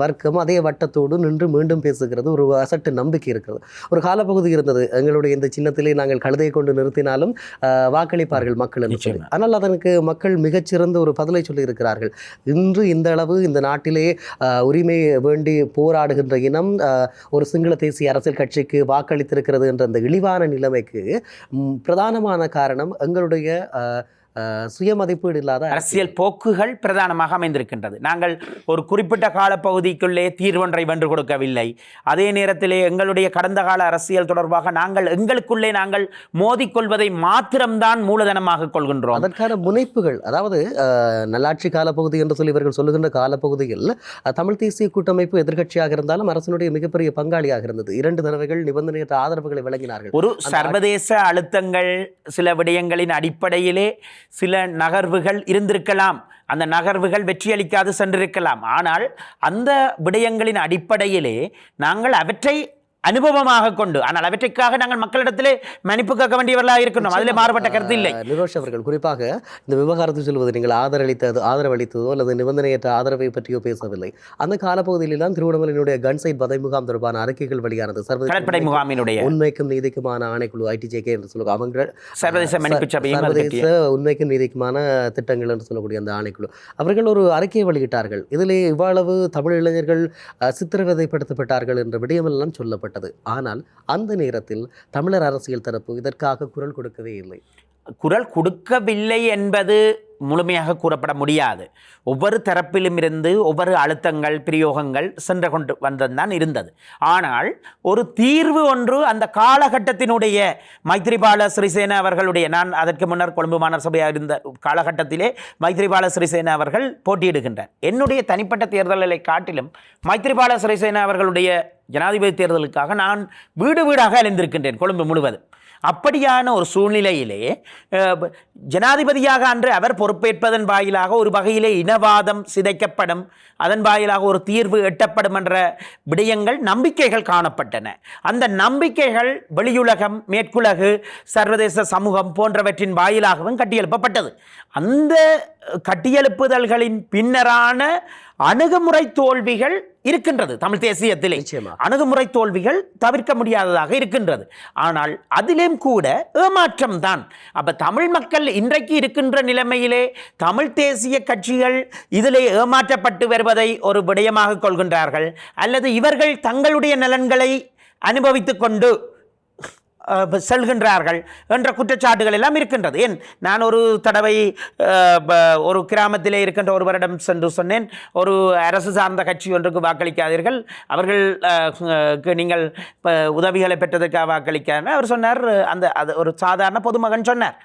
வர்க்கம் அதே வட்டத்தோடு நின்று மீண்டும் பேசுகிறது ஒரு அசட்டு நம்பிக்கை இருக்கிறது. ஒரு காலப்பகுதி இருந்தது, எங்களுடைய இந்த சின்னத்திலே நாங்கள் கழுதையை கொண்டு நிறுத்தினாலும் வாக்களிப்பார்கள் மக்கள் என்று சொல்லி. ஆனால் அதற்கு மக்கள் மிகச்சிறந்த ஒரு பதிலை சொல்லி இருக்கிறார்கள். இன்று இந்த அளவு இந்த நாட்டிலே உரிமை வேண்டி போராடுகின்ற இனம் ஒரு சிங்கள தேசிய அரசியல் கட்சிக்கு வாக்களித்திருக்கிறது என்ற அந்த இழிவான நிலைமைக்கு பிரதானமான காரணம் எங்களுடைய சுயமதிப்பீடு இல்லாத அரசியல் போக்குகள் பிரதானமாக அமைந்திருக்கின்றது. நாங்கள் ஒரு குறிப்பிட்ட காலப்பகுதிக்குள்ளே தீர்வொன்றை வென்று கொடுக்கவில்லை. அதே நேரத்திலே எங்களுடைய கடந்த கால அரசியல் தொடர்பாக நாங்கள் எங்களுக்குள்ளே நாங்கள் மோதிக்கொள்வதை மாத்திரம்தான் மூலதனமாக கொள்கின்றோம். அதற்கான முனைப்புகள், அதாவது நல்லாட்சி காலப்பகுதி என்று சொல்லி இவர்கள் சொல்லுகின்ற காலப்பகுதியில் தமிழ் தேசிய கூட்டமைப்பு எதிர்க்கட்சியாக இருந்தாலும் அரசனுடைய மிகப்பெரிய பங்காளியாக இருந்தது. 2 தடவைகள் நிபந்தனையற்ற ஆதரவுகளை வழங்கினார்கள். ஒரு சர்வதேச அழுத்தங்கள் சில விடயங்களின் அடிப்படையிலே சில நகர்வுகள் இருந்திருக்கலாம். அந்த நகர்வுகள் வெற்றியளிக்காது சென்றிருக்கலாம். ஆனால் அந்த விடயங்களின் அடிப்படையிலே நாங்கள் அவற்றை அனுபவமாக கொண்டு, ஆனால் அவற்றுக்காக நாங்கள் மக்களிடத்திலே மன்னிப்பு கேட்க வேண்டியவர்களாக இருக்கணும். அதிலே மாறுபட்ட கருத்து இல்லை. நிரோஷ் அவர்கள் குறிப்பாக இந்த விவகாரத்தை சொல்வது, நீங்கள் ஆதரவளித்ததோ அல்லது நிபந்தனையற்ற ஆதரவை பற்றியோ பேசவில்லை. அந்த காலப்பகுதியில் தான் திருவண்ணாமலையினுடைய கன்சைட் வதை முகாம் தொடர்பான அறிக்கைகள் வெளியானது. கடற்படை முகாமினுடைய உண்மைக்கும் நீதிக்குமான ஆணைக்குழு ITJK என்று சொல்லுவாங்க. அவங்க சர்வதேச மன்னிப்பு சபையும் சர்வதேச உண்மைக்கும் நீதிக்குமான திட்டங்கள் என்று சொல்லக்கூடிய அந்த ஆணைக்குழு அவர்கள் ஒரு அறிக்கையை வெளியிட்டார்கள். இதிலே இவ்வளவு தமிழ் இளைஞர்கள் சித்திரவதைப்படுத்தப்பட்டார்கள் என்ற விடயமெல்லாம் சொல்லப்பட்டது. ஆனால் அந்த நேரத்தில் தமிழர் அரசியல் தரப்பு இதற்காக குரல் கொடுக்கவே இல்லை. குரல் கொடுக்கவில்லை என்பது முழுமையாக கூறப்பட முடியாது. ஒவ்வொரு தரப்பிலும் இருந்து ஒவ்வொரு அழுத்தங்கள் பிரயோகங்கள் சென்று கொண்டு வந்ததுதான் இருந்தது. ஆனால் ஒரு தீர்வு ஒன்று அந்த காலகட்டத்தினுடைய மைத்ரிபால சிறிசேன அவர்களுடைய, நான் அதற்கு முன்னர் கொழும்பு மாநகர சபையாக இருந்த காலகட்டத்திலே மைத்ரிபால சிறிசேன அவர்கள் போட்டியிடுகின்றார். என்னுடைய தனிப்பட்ட தேர்தல்களை காட்டிலும் மைத்ரிபால சிறிசேன அவர்களுடைய ஜனாதிபதி தேர்தலுக்காக நான் வீடு வீடாக அலைந்திருக்கின்றேன் கொழும்பு முழுவதும். அப்படியான ஒரு சூழ்நிலையிலே ஜனாதிபதியாக அன்று அவர் பொறுப்பேற்பதன் வாயிலாக ஒரு வகையிலே இனவாதம் சிதைக்கப்படும், அதன் வாயிலாக ஒரு தீர்வு எட்டப்படும் என்ற விடயங்கள், நம்பிக்கைகள் காணப்பட்டன. அந்த நம்பிக்கைகள் வெளியுலகம், மேற்குலகு, சர்வதேச சமூகம் போன்றவற்றின் வாயிலாகவும் கட்டியெழுப்பப்பட்டது. அந்த கட்டியெழுப்புதல்களின் பின்னரான அணுகுமுறை தோல்விகள் இருக்கின்றது தமிழ் தேசியத்திலே. அணுகுமுறை தோல்விகள் தவிர்க்க முடியாததாக இருக்கின்றது. ஆனால் அதிலும் கூட ஏமாற்றம் தான். அப்ப தமிழ் மக்கள் இன்றைக்கு இருக்கின்ற நிலைமையிலே தமிழ் தேசிய கட்சிகள் இதிலே ஏமாற்றப்பட்டு வருவதை ஒரு விடயமாக கொள்கின்றார்கள், அல்லது இவர்கள் தங்களுடைய நலன்களை அனுபவித்துக் கொண்டு செல்கின்றார்கள் என்ற குற்றச்சாட்டுகள் எல்லாம் இருக்கின்றது. ஏன், நான் ஒரு தடவை ஒரு கிராமத்திலே இருக்கின்ற ஒருவரிடம் சென்று சொன்னேன், ஒரு அரசு சார்ந்த கட்சி ஒன்றுக்கு வாக்களிக்காதீர்கள், அவர்கள் நீங்கள் உதவிகளை பெற்றதற்காக வாக்களிக்காத. அவர் சொன்னார், அது ஒரு சாதாரண பொதுமகன் சொன்னார்,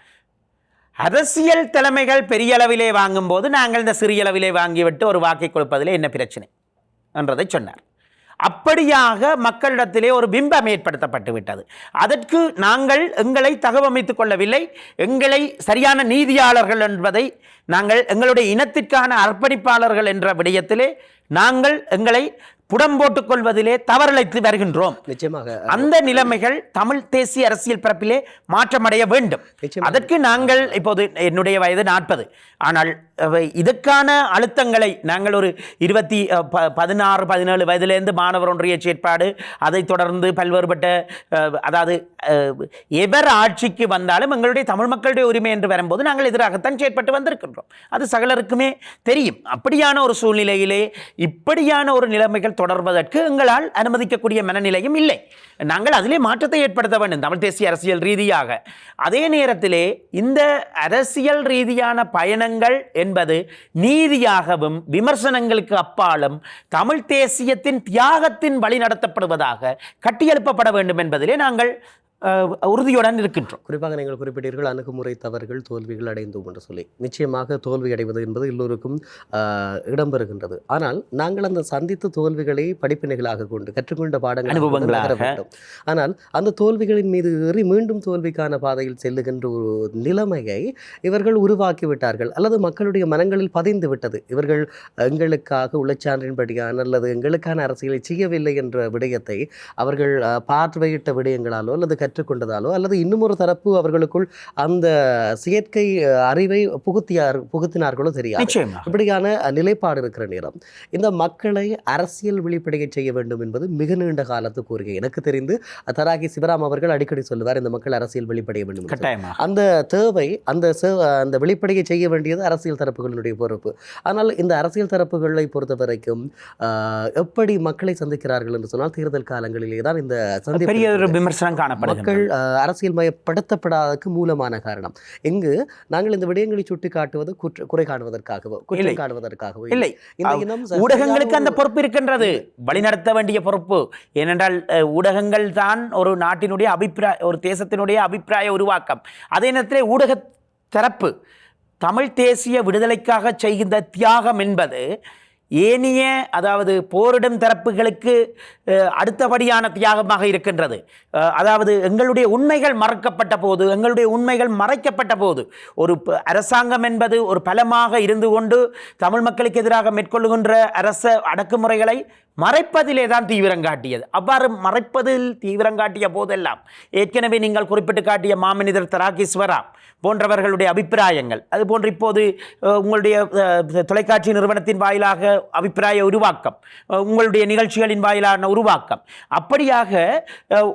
அரசியல் தலைமைகள் பெரிய அளவிலே வாங்கும்போது நாங்கள் இந்த சிறிய அளவிலே வாங்கிவிட்டு ஒரு வாக்கை கொடுப்பதிலே என்ன பிரச்சனை என்றதை சொன்னார். அப்படியாக மக்களிடத்திலே ஒரு பிம்பம் ஏற்படுத்தப்பட்டு விட்டது. அதற்கு நாங்கள் எங்களை தகவமைத்துக் கொள்ளவில்லை. எங்களை சரியான நீதியாளர்கள் என்பதை நாங்கள், எங்களுடைய இனத்திற்கான அர்ப்பணிப்பாளர்கள் என்ற விடயத்திலே நாங்கள் எங்களை புடம் போட்டுக் கொள்வதிலே தவறிழைத்து வருகின்றோம். நிச்சயமாக அந்த நிலைமைகள் தமிழ் தேசிய அரசியல் பரப்பிலே மாற்றமடைய வேண்டும். அதற்கு நாங்கள் இப்போது, என்னுடைய வயது 40, ஆனால் இதற்கான அழுத்தங்களை நாங்கள் ஒரு 16-17 வயதிலிருந்து மாணவர் ஒன்றிய செயற்பாடு, அதைத் தொடர்ந்து பல்வேறுபட்ட, அதாவது எவர் ஆட்சிக்கு வந்தாலும் எங்களுடைய தமிழ் மக்களுடைய உரிமை என்று வரும்போது நாங்கள் எதிராகத்தான் செயற்பட்டு வந்திருக்கின்றோம். அது சகலருக்குமே தெரியும். அப்படியான ஒரு சூழ்நிலையிலே இப்படியான ஒரு நிலைமைகள் தொடர்வதற்கு எங்களால் அனுமதிக்கக்கூடிய மனநிலையும் இல்லை. நாங்கள் அதிலே மாற்றத்தை ஏற்படுத்த வேண்டும் தமிழ் தேசிய அரசியல் ரீதியாக. அதே நேரத்திலே இந்த அரசியல் ரீதியான பயணங்கள் என்பது நீதியாகவும் விமர்சனங்களுக்கு அப்பாலும் தமிழ் தேசியத்தின் தியாகத்தின் வழி நடத்தப்படுவதாக கட்டியெழுப்பப்பட வேண்டும் என்பதிலே நாங்கள் உறுதியுடன் இருக்கின்றோம். குறிப்பாக நீங்கள் குறிப்பிட்டீர்கள் அணுகுமுறை தவறுகள், தோல்விகள் அடைந்தோம் என்று சொல்லி. நிச்சயமாக தோல்வி அடைவது என்பது எல்லோருக்கும் இடம்பெறுகின்றது. ஆனால் நாங்கள் அந்த சந்தித்த தோல்விகளை படிப்பினைகளாக கொண்டு கற்றுக்கொண்ட பாடங்கள் அனுபவங்களாக வேண்டும். ஆனால் அந்த தோல்விகளின் மீது ஏறி மீண்டும் தோல்விக்கான பாதையில் செல்லுகின்ற ஒரு நிலைமையை இவர்கள் உருவாக்கிவிட்டார்கள், அல்லது மக்களுடைய மனங்களில் பதிந்து விட்டது. இவர்கள் எங்களுக்காக உழைச்சான்றின்படியான அல்லது எங்களுக்கான அரசியலை செய்யவில்லை என்ற விடயத்தை அவர்கள் பார்வையிட்ட விடயங்களாலோ அல்லது கற்றுக்கொண்டதாலோ அல்லது இன்னும் ஒரு தரப்பு அவர்களுக்குள் அந்த செயற்கை அறிவை புகுத்தினார்களோ தெரியாது. இப்படியான நிலைப்பாடு இருக்கிற நேரம் இந்த மக்களை அரசியல் விழிப்படைய செய்ய வேண்டும் என்பது மிக நீண்ட காலத்து கோரிக்கை. எனக்கு தெரிந்து தராகி சிவராம் அவர்கள் அடிக்கடி சொல்லுவார், இந்த மக்கள் அரசியல் வெளிப்படைய வேண்டும். அந்த தேவை, அந்த வெளிப்படைய செய்ய வேண்டியது அரசியல் தரப்புகளுடைய பொறுப்பு. ஆனால் இந்த அரசியல் தரப்புகளை பொறுத்த வரைக்கும் எப்படி மக்களை சந்திக்கிறார்கள் என்று சொன்னால் தேர்தல் காலங்களிலே தான் இந்த பெரிய விமர்சனம் காணப்படுகிறது. மக்கள் அரசியல் மயப்படுத்தப்படாததற்கு மூலமான காரணம். எங்கு நாங்கள் இந்த விடயங்களை சுட்டி காட்டுவது குறை காணுவதற்காகவோ குற்றம் காணுவதற்காகவோ இல்லை. இந்த இனம் ஊடகங்களுக்கு அந்த பொறுப்பு இருக்கின்றது, வழிநடத்த வேண்டிய பொறுப்பு. ஏனென்றால் ஊடகங்கள் தான் ஒரு நாட்டினுடைய ஒரு தேசத்தினுடைய அபிப்பிராய உருவாக்கம். அதே நேரத்தில் ஊடக தரப்பு தமிழ் தேசிய விடுதலைக்காக செய்கின்ற தியாகம் என்பது ஏனைய அதாவது போரிடும் தரப்புகளுக்கு அடுத்தபடியான தியாகமாக இருக்கின்றது. அதாவது எங்களுடைய உண்மைகள் மறக்கப்பட்ட போது, எங்களுடைய உண்மைகள் மறைக்கப்பட்ட போது, ஒரு அரசாங்கம் என்பது ஒரு பலமாக இருந்து கொண்டு தமிழ் மக்களுக்கு எதிராக மேற்கொள்ளுகின்ற அரச அடக்குமுறைகளை மறைப்பதிலே தான் தீவிரம் காட்டியது. அவ்வாறு மறைப்பதில் தீவிரம் காட்டிய போதெல்லாம் ஏற்கனவே நீங்கள் குறிப்பிட்டு காட்டிய மாமனிதர் தராகீஸ்வரா போன்றவர்களுடைய அபிப்பிராயங்கள், அதுபோன்று இப்போது உங்களுடைய தொலைக்காட்சி நிறுவனத்தின் வாயிலாக அபிப்பிராய உருவாக்கம், உங்களுடைய நிகழ்ச்சிகளின் வாயிலான உருவாக்கம், அப்படியாக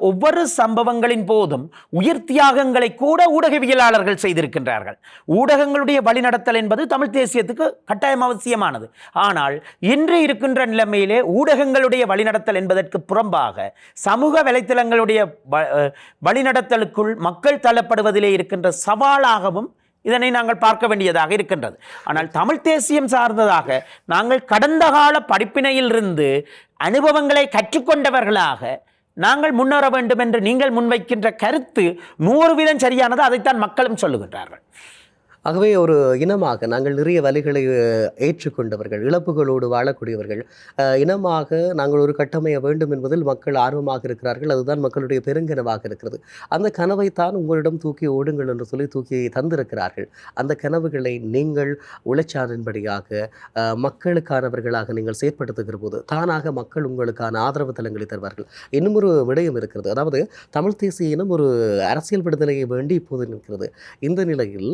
ஒவ்வொரு சம்பவங்களின் போதும் உயிர் தியாகங்களை கூட ஊடகவியலாளர்கள் செய்திருக்கின்றார்கள். ஊடகங்களுடைய வழிநடத்தல் என்பது தமிழ் தேசியத்துக்கு கட்டாயம் அவசியமானது. ஆனால் இன்று இருக்கின்ற நிலைமையிலே ஊடகங்களுடைய வழிநடத்தல் என்பதற்கு புறம்பாக சமூக வலைத்தளங்களுடைய வழிநடத்தலுக்குள் மக்கள் தள்ளப்படுவதிலே இருக்கின்ற சவாலாகவும் இதனை நாங்கள் பார்க்க வேண்டியதாக இருக்கின்றது. ஆனால் தமிழ் தேசியம் சார்ந்ததாக நாங்கள் கடந்த கால படிப்பினையிலிருந்து அனுபவங்களை கற்றுக்கொண்டவர்களாக நாங்கள் முன்னேற வேண்டும் என்று நீங்கள் முன்வைக்கின்ற கருத்து 100% சரியானது. அதைத்தான் மக்களும் சொல்லுகின்றார்கள். ஆகவே ஒரு இனமாக நாங்கள் நிறைய வலிகளை ஏற்றுக்கொண்டவர்கள், இழப்புகளோடு வாழக்கூடியவர்கள், இனமாக நாங்கள் ஒரு கட்டமைய வேண்டும் என்பதில் மக்கள் ஆர்வமாக இருக்கிறார்கள். அதுதான் மக்களுடைய பெருங்கனவாக இருக்கிறது. அந்த கனவைத்தான் உங்களிடம் தூக்கி ஓடுங்கள் என்று சொல்லி தூக்கி தந்திருக்கிறார்கள். அந்த கனவுகளை நீங்கள் உழைச்சானின்படியாக மக்களுக்கானவர்களாக நீங்கள் செயற்படுத்துகிற போது தானாக மக்கள் உங்களுக்கான ஆதரவு தளங்களை தருவார்கள். இன்னும் ஒரு விடயம் இருக்கிறது. அதாவது தமிழ் தேசிய இனம் ஒரு அரசியல் விடுதலையை வேண்டி இப்போது நிற்கிறது. இந்த நிலையில்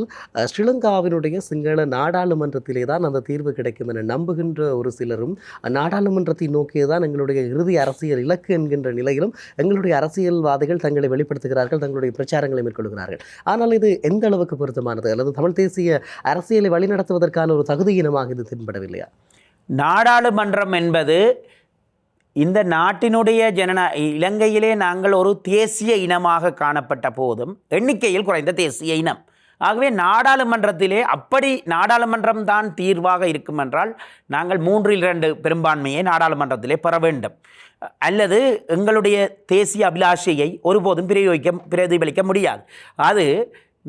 ஸ்ரீலங்காவினுடைய சிங்கள நாடாளுமன்றத்திலே தான் அந்த தீர்வு கிடைக்கும் என நம்புகின்ற ஒரு சிலரும் நாடாளுமன்றத்தை நோக்கியே தான் எங்களுடைய இறுதி அரசியல் இலக்கு என்கின்ற நிலையிலும் எங்களுடைய அரசியல்வாதிகள் தங்களை வெளிப்படுத்துகிறார்கள், தங்களுடைய பிரச்சாரங்களை மேற்கொள்கிறார்கள். ஆனால் இது எந்த அளவுக்கு பொருத்தமானது, அல்லது தமிழ் தேசிய அரசியலை வழிநடத்துவதற்கான ஒரு தகுதியினமாக இது தென்படவில்லையா? நாடாளுமன்றம் என்பது இந்த நாட்டினுடைய இலங்கையிலே நாங்கள் ஒரு தேசிய இனமாக காணப்பட்ட போதும் எண்ணிக்கையில் குறைந்த தேசிய இனம். ஆகவே நாடாளுமன்றத்திலே அப்படி நாடாளுமன்றம் தான் தீர்வாக இருக்கும் என்றால் நாங்கள் 3/2 பெரும்பான்மையை நாடாளுமன்றத்திலே பெற வேண்டும். அல்லது எங்களுடைய தேசிய அபிலாஷையை ஒருபோதும் பிரதிபலிக்க முடியாது. அது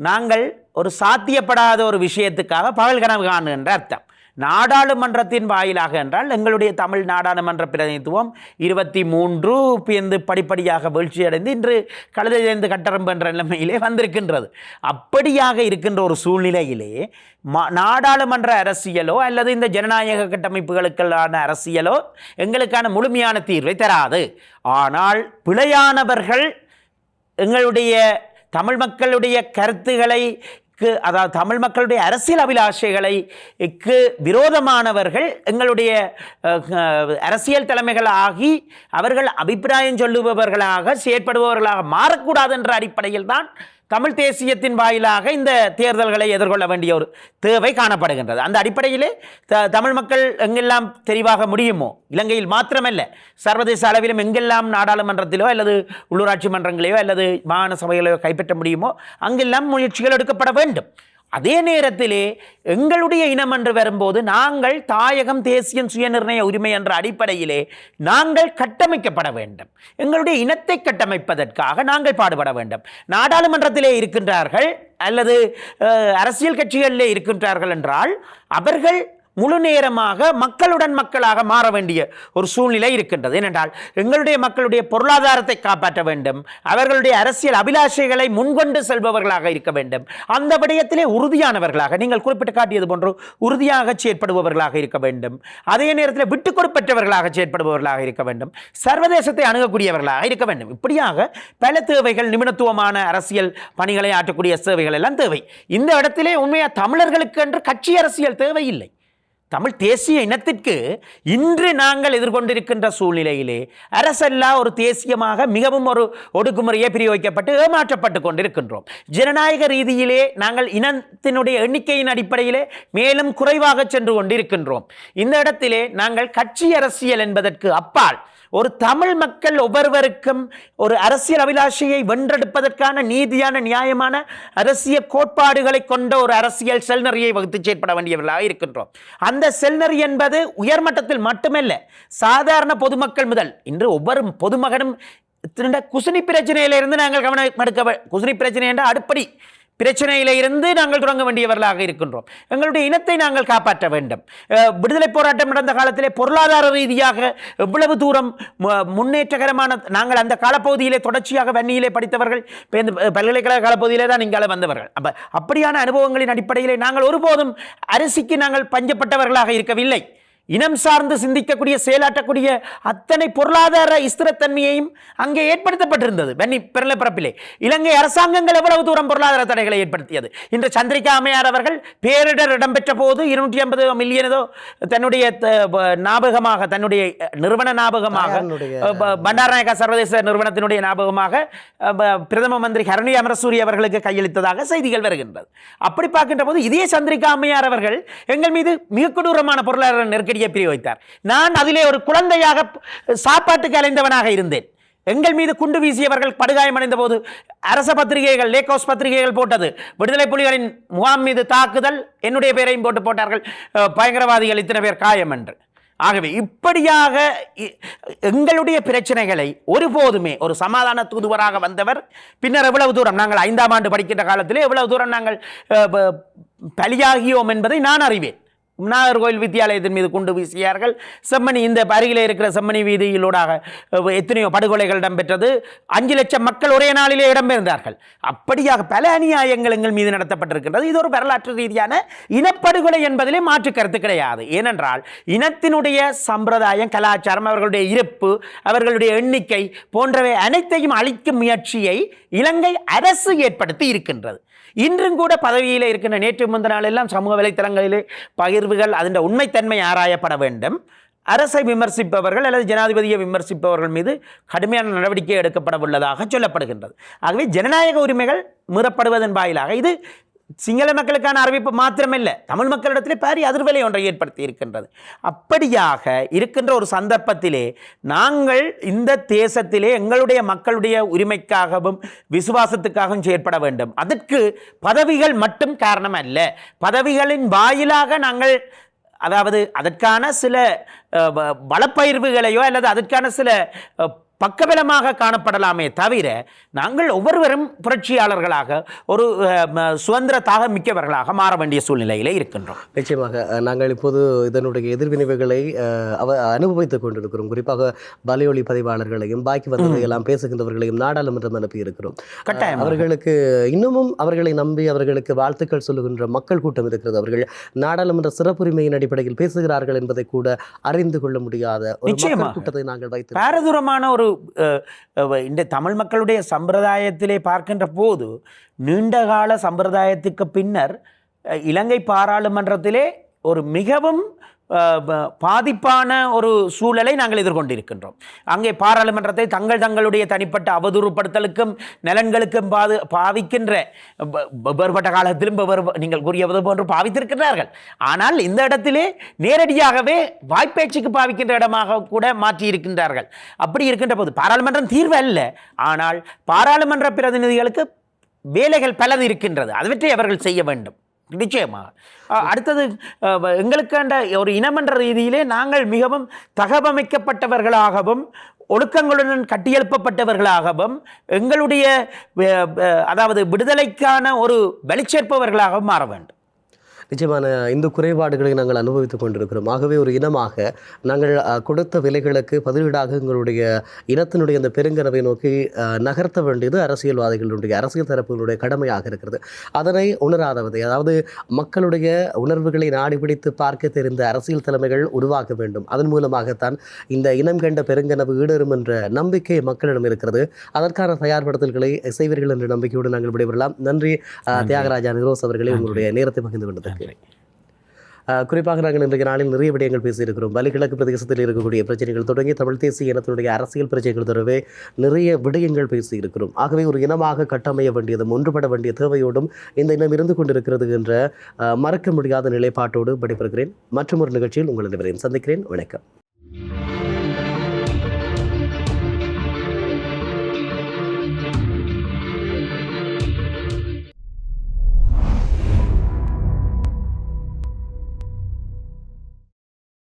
நாங்கள் ஒரு சாத்தியப்படாத ஒரு விஷயத்துக்காக பகல் கனவு காணுகின்ற அர்த்தம். நாடாளுமன்றத்தின் வாயிலாக என்றால் எங்களுடைய தமிழ் நாடாளுமன்ற பிரதிநிதித்துவம் 23 படிப்படியாக வீழ்ச்சியடைந்து இன்று கழுதைந்து கட்டரம்பு என்ற நிலைமையிலே வந்திருக்கின்றது. அப்படியாக இருக்கின்ற ஒரு சூழ்நிலையிலே நாடாளுமன்ற அரசியலோ அல்லது இந்த ஜனநாயக கட்டமைப்புகளுக்கான அரசியலோ எங்களுக்கான முழுமையான தீர்வை தராது. ஆனால் பிழையானவர்கள் எங்களுடைய தமிழ் மக்களுடைய கருத்துக்களை அதாவது தமிழ் மக்களுடைய அரசியல் அபிலாஷைகளுக்கு விரோதமானவர்கள் எங்களுடைய அரசியல் தலைமைகளாகி அவர்கள் அபிப்பிராயம் சொல்லுபவர்களாக செயற்படுபவர்களாக மாறக்கூடாது என்ற அடிப்படையில் தான் தமிழ் தேசியத்தின் வாயிலாக இந்த தேர்தல்களை எதிர்கொள்ள வேண்டிய ஒரு தேவை காணப்படுகின்றது. அந்த அடிப்படையிலே தமிழ் மக்கள் எங்கெல்லாம் தெரிவாக முடியுமோ, இலங்கையில் மாத்திரமல்ல சர்வதேச அளவிலும் எங்கெல்லாம் நாடாளுமன்றத்திலோ அல்லது உள்ளூராட்சி மன்றங்களையோ அல்லது மாகாண சபைகளையோ கைப்பற்ற முடியுமோ அங்கெல்லாம் முயற்சிகள் எடுக்கப்பட வேண்டும். அதே நேரத்திலே எங்களுடைய இனம் என்று வரும்போது நாங்கள் தாயகம் தேசியம் சுயநிர்ணய உரிமை என்ற அடிப்படையிலே நாங்கள் கட்டமைக்கப்பட வேண்டும். எங்களுடைய இனத்தை கட்டமைப்பதற்காக நாங்கள் பாடுபட வேண்டும். நாடாளுமன்றத்திலே இருக்கின்றார்கள் அல்லது அரசியல் கட்சிகளிலே இருக்கின்றார்கள் என்றால் அவர்கள் முழு நேரமாக மக்களுடன் மக்களாக மாற வேண்டிய ஒரு சூழ்நிலை இருக்கின்றது. ஏனென்றால் எங்களுடைய மக்களுடைய பொருளாதாரத்தை காப்பாற்ற வேண்டும், அவர்களுடைய அரசியல் அபிலாஷைகளை முன்கொண்டு செல்பவர்களாக இருக்க வேண்டும். அந்த விடயத்திலே உறுதியானவர்களாக நீங்கள் குறிப்பிட்டு காட்டியது போன்று உறுதியாக செயற்படுபவர்களாக இருக்க வேண்டும். அதே நேரத்தில் விட்டுக் கொடுப்பற்றவர்களாக செயற்படுபவர்களாக இருக்க வேண்டும். சர்வதேசத்தை அணுகக்கூடியவர்களாக இருக்க வேண்டும். இப்படியாக பல தேவைகள், நிபுணத்துவமான அரசியல் பணிகளை ஆற்றக்கூடிய சேவைகள் எல்லாம் தேவை. இந்த இடத்திலே உண்மையாக தமிழர்களுக்கு என்று கட்சி அரசியல் தேவையில்லை. தமிழ் தேசிய இனத்திற்கு இன்று நாங்கள் எதிர்கொண்டிருக்கின்ற சூழ்நிலையிலே அரசல்லா ஒரு தேசியமாக மிகவும் ஒரு ஒடுக்குமுறையை பிரிவைக்கப்பட்டு ஏமாற்றப்பட்டு கொண்டிருக்கின்றோம். ஜனநாயக ரீதியிலே நாங்கள் இனத்தினுடைய எண்ணிக்கையின் அடிப்படையிலே மேலும் குறைவாக சென்று கொண்டிருக்கின்றோம். இந்த இடத்திலே நாங்கள் கட்சி அரசியல் என்பதற்கு அப்பால் ஒரு தமிழ் மக்கள் ஒவ்வொருவருக்கும் ஒரு அரசியல் அபிலாஷையை வென்றெடுப்பதற்கான நீதியான நியாயமான அரசியல் கோட்பாடுகளை கொண்ட ஒரு அரசியல் செல்நெறியை வகுத்து செயற்பட வேண்டியவர்களாக இருக்கின்றோம். அந்த செல்நெறி என்பது உயர்மட்டத்தில் மட்டுமல்ல, சாதாரண பொதுமக்கள் முதல் இன்று ஒவ்வொரு பொதுமகனும் குசுனி பிரச்சனையிலிருந்து நாங்கள் கவனம் எடுக்க, குசுனி பிரச்சனை என்ற அடுப்படி பிரச்சனையில இருந்து நாங்கள் தொடங்க வேண்டியவர்களாக இருக்கின்றோம். எங்களுடைய இனத்தை நாங்கள் காப்பாற்ற வேண்டும். விடுதலை போராட்டம் நடந்த காலத்திலே பொருளாதார ரீதியாக எவ்வளவு தூரம் முன்னேற்றகரமான, நாங்கள் அந்த காலப்பகுதியிலே தொடர்ச்சியாக வன்னியிலே படித்தவர்கள், பல்கலைக்கழக காலப்பகுதியிலே தான் இங்கால வந்தவர்கள். அப்படியான அனுபவங்களின் அடிப்படையிலே நாங்கள் ஒருபோதும் அரிசிக்கு நாங்கள் பஞ்சப்பட்டவர்களாக இருக்கவில்லை. இனம் சார்ந்து சிந்திக்கக்கூடிய, செயலாற்றக்கூடிய அத்தனை பொருளாதார ஸ்திரத்தன்மையையும் அங்கே ஏற்படுத்தப்பட்டிருந்தது. வன்னி பிறப்பிலே இலங்கை அரசாங்கங்கள் எவ்வளவு தூரம் பொருளாதார தடைகளை ஏற்படுத்தியது. இன்று சந்திரிகா அம்மையார் அவர்கள் பேரிடர் இடம்பெற்ற போது 250 மில்லியனதோ தன்னுடைய ஞாபகமாக, தன்னுடைய நிறுவன ஞாபகமாக, பண்டாரநாயகா சர்வதேச நிறுவனத்தினுடைய ஞாபகமாக பிரதம மந்திரி ஹரணி அமரசூரி அவர்களுக்கு கையளித்ததாக செய்திகள் வருகின்றது. அப்படி பார்க்கின்ற போது இதே சந்திரிகா அம்மையார் அவர்கள் எங்கள் மீது மிக கொடூரமான பொருளாதார நெருக்கடி வைத்தார். நான் அதிலே ஒரு குழந்தையாக சாப்பாட்டுக்கு அலைந்தவனாக இருந்தேன். எங்கள் மீது குண்டு வீசியவர்கள் படுகாயமடைந்த போது அரச பத்திரிகைகள், லேகோஸ் பத்திரிகைகள் போட்டது, விடுதலை புலிகளின் முகாம் மீது தாக்குதல், என்னுடைய பேரையும் போட்டார்கள், பயங்கரவாதிகள் இத்தனை பேர் காயம் என்று. ஆகவே இப்படியாக எங்களுடைய பிரச்சனைகளை ஒருபோதுமே ஒரு சமாதான தூதுவராக வந்தவர், பின்னர் எவ்வளவு தூரம் நாங்கள் 5ஆம் ஆண்டு படிக்கின்ற காலத்திலே எவ்வளவு தூரம் நாங்கள் பலியாகியோம் என்பதை நான் அறிவேன். நாகர்கோவில் வித்தியாலயத்தின் மீது குண்டு வீசியார்கள். செம்மணி, இந்த அருகிலே இருக்கிற செம்மணி வீதியிலூடாக எத்தனையோ படுகொலைகள் இடம்பெற்றது. 5 லட்சம் மக்கள் ஒரே நாளிலே இடம்பெயர்ந்தார்கள். அப்படியாக பல அநியாயங்கள் எங்கள் மீது நடத்தப்பட்டிருக்கின்றது. இது ஒரு வரலாற்று ரீதியான இனப்படுகொலை என்பதிலே மாற்று கருத்து கிடையாது. ஏனென்றால் இனத்தினுடைய சம்பிரதாயம், கலாச்சாரம், அவர்களுடைய இருப்பு, அவர்களுடைய எண்ணிக்கை போன்றவை அனைத்தையும் அழிக்கும் முயற்சியை இலங்கை அரசு ஏற்படுத்தி இருக்கின்றது. இன்றும் கூட பதவியில் இருக்கின்ற, நேற்று முந்தின நாள் எல்லாம் சமூக வலைத்தளங்களிலே பகிர்வுகள், அதன் உண்மைத்தன்மை ஆராயப்பட வேண்டும். அரசை விமர்சிப்பவர்கள் அல்லது ஜனாதிபதியை விமர்சிப்பவர்கள் மீது கடுமையான நடவடிக்கை எடுக்கப்பட உள்ளதாக சொல்லப்படுகின்றது. ஆகவே ஜனநாயக உரிமைகள் மீறப்படுவதன் வாயிலாக இது சிங்கள மக்களுக்கான அறிவிப்பு மாத்திரமல்ல, தமிழ் மக்களிடத்திலே பாரிய அதிர்வலை ஒன்றை ஏற்படுத்தி இருக்கின்றது. அப்படியாக இருக்கின்ற ஒரு சந்தர்ப்பத்திலே நாங்கள் இந்த தேசத்திலே எங்களுடைய மக்களுடைய உரிமைக்காகவும் விசுவாசத்துக்காகவும் செயற்பட வேண்டும். அதற்கு பதவிகள் மட்டும் காரணம் அல்ல. பதவிகளின் வாயிலாக நாங்கள், அதாவது அதற்கான சில வளப்பயிர்வுகளையோ அல்லது அதற்கான சில பக்கபலமாக காணப்படலாமே தவிர, நாங்கள் ஒவ்வொருவரும் புரட்சியாளர்களாக, ஒரு சுதந்திர தாகம் மிக்கவர்களாக மாற வேண்டிய சூழ்நிலையிலே இருக்கின்றோம். நிச்சயமாக நாங்கள் இப்போது இதனுடைய எதிர்வினைவுகளை அனுபவித்துக் கொண்டிருக்கிறோம். குறிப்பாக வலையொலி பதிவாளர்களையும் பாக்கி வந்ததை எல்லாம் பேசுகின்றவர்களையும் நாடாளுமன்றம் அனுப்பி இருக்கிறோம். கட்டாயம் அவர்களுக்கு இன்னமும் அவர்களை நம்பி அவர்களுக்கு வாழ்த்துக்கள் சொல்லுகின்ற மக்கள் கூட்டம் இருக்கிறது. அவர்கள் நாடாளுமன்ற சிறப்புரிமையின் அடிப்படையில் பேசுகிறார்கள் என்பதை கூட அறிந்து கொள்ள முடியாத ஒரு கூட்டத்தை நாங்கள் வைத்து பாரதூரமான ஒரு இந்த தமிழ் மக்களுடைய சம்பிரதாயத்திலே பார்க்கின்ற போது, நீண்டகால சம்பிரதாயத்துக்கு பின்னர் இலங்கை பாராளுமன்றத்திலே ஒரு மிகவும் பாதிப்பான ஒரு சூழலை நாங்கள் எதிர்கொண்டிருக்கின்றோம். அங்கே பாராளுமன்றத்தை தங்களுடைய தனிப்பட்ட அவதூறுப்படுத்தலுக்கும் நலன்களுக்கும் பாவிக்கின்ற, வேறுபட்ட காலத்திலும் நீங்கள் கூறியது போன்று பாவித்திருக்கிறார்கள். ஆனால் இந்த இடத்திலே நேரடியாகவே வாய்ப்பேச்சுக்கு பாவிக்கின்ற இடமாக கூட மாற்றி இருக்கின்றார்கள். அப்படி இருக்கின்ற போது பாராளுமன்றம் தீர்வு அல்ல, ஆனால் பாராளுமன்ற பிரதிநிதிகளுக்கு வேலைகள் பலது இருக்கின்றது. அவற்றை அவர்கள் செய்ய வேண்டும். நிச்சயமாக அடுத்தது எங்களுக்காண்ட ஒரு இனமன்ற ரீதியிலே நாங்கள் மிகவும் தகவமைக்கப்பட்டவர்களாகவும் ஒழுக்கங்களுடன் கட்டியெழுப்பப்பட்டவர்களாகவும் எங்களுடைய அதாவது விடுதலைக்கான ஒரு வலிச்சேர்ப்பவர்களாகவும் மாற வேண்டும். நிச்சயமான இந்த குறைபாடுகளை நாங்கள் அனுபவித்துக் கொண்டிருக்கிறோம். ஆகவே ஒரு இனமாக நாங்கள் கொடுத்த விலைகளுக்கு பதிலீடாக எங்களுடைய இனத்தினுடைய அந்த பெருங்கனவை நோக்கி நகர்த்த வேண்டியது அரசியல்வாதிகளுடைய, அரசியல் தரப்புகளுடைய கடமையாக இருக்கிறது. அதனை உணராதவதை, அதாவது மக்களுடைய உணர்வுகளை நாடி பிடித்து பார்க்க தெரிந்த அரசியல் தலைமைகள் உருவாக்க வேண்டும். அதன் மூலமாகத்தான் இந்த இனம் கண்ட பெருங்கனவு ஈடேறும் என்ற நம்பிக்கை மக்களிடம் இருக்கிறது. அதற்கான தயார்படுத்தல்களை செய்வீர்கள் என்ற நம்பிக்கையோடு நாங்கள் விடைபெறலாம். நன்றி தியாகராஜா நிரோஸ் அவர்களே, உங்களுடைய நேரத்தை பகிர்ந்து கொண்டது. குறிப்பாக நாங்கள் இன்றைய நாளில் நிறைய விடயங்கள் பேசியிருக்கிறோம். வலிகிழக்கு பிரதேசத்தில் இருக்கக்கூடிய பிரச்சனைகள் தொடங்கி தமிழ் தேசிய இனத்தினுடைய அரசியல் பிரச்சனைகள் தொடர்பே நிறைய விடயங்கள் பேசியிருக்கிறோம். ஆகவே ஒரு இனமாக கட்டமைய வேண்டியதும் ஒன்றுபட வேண்டிய தேவையோடும் இந்த இனம் இருந்து கொண்டிருக்கிறது என்ற மறக்க முடியாத நிலைப்பாட்டோடு விடைபெறுகிறேன். மற்றும் ஒரு நிகழ்ச்சியில் உங்கள் அனைவரையும் சந்திக்கிறேன். வணக்கம்.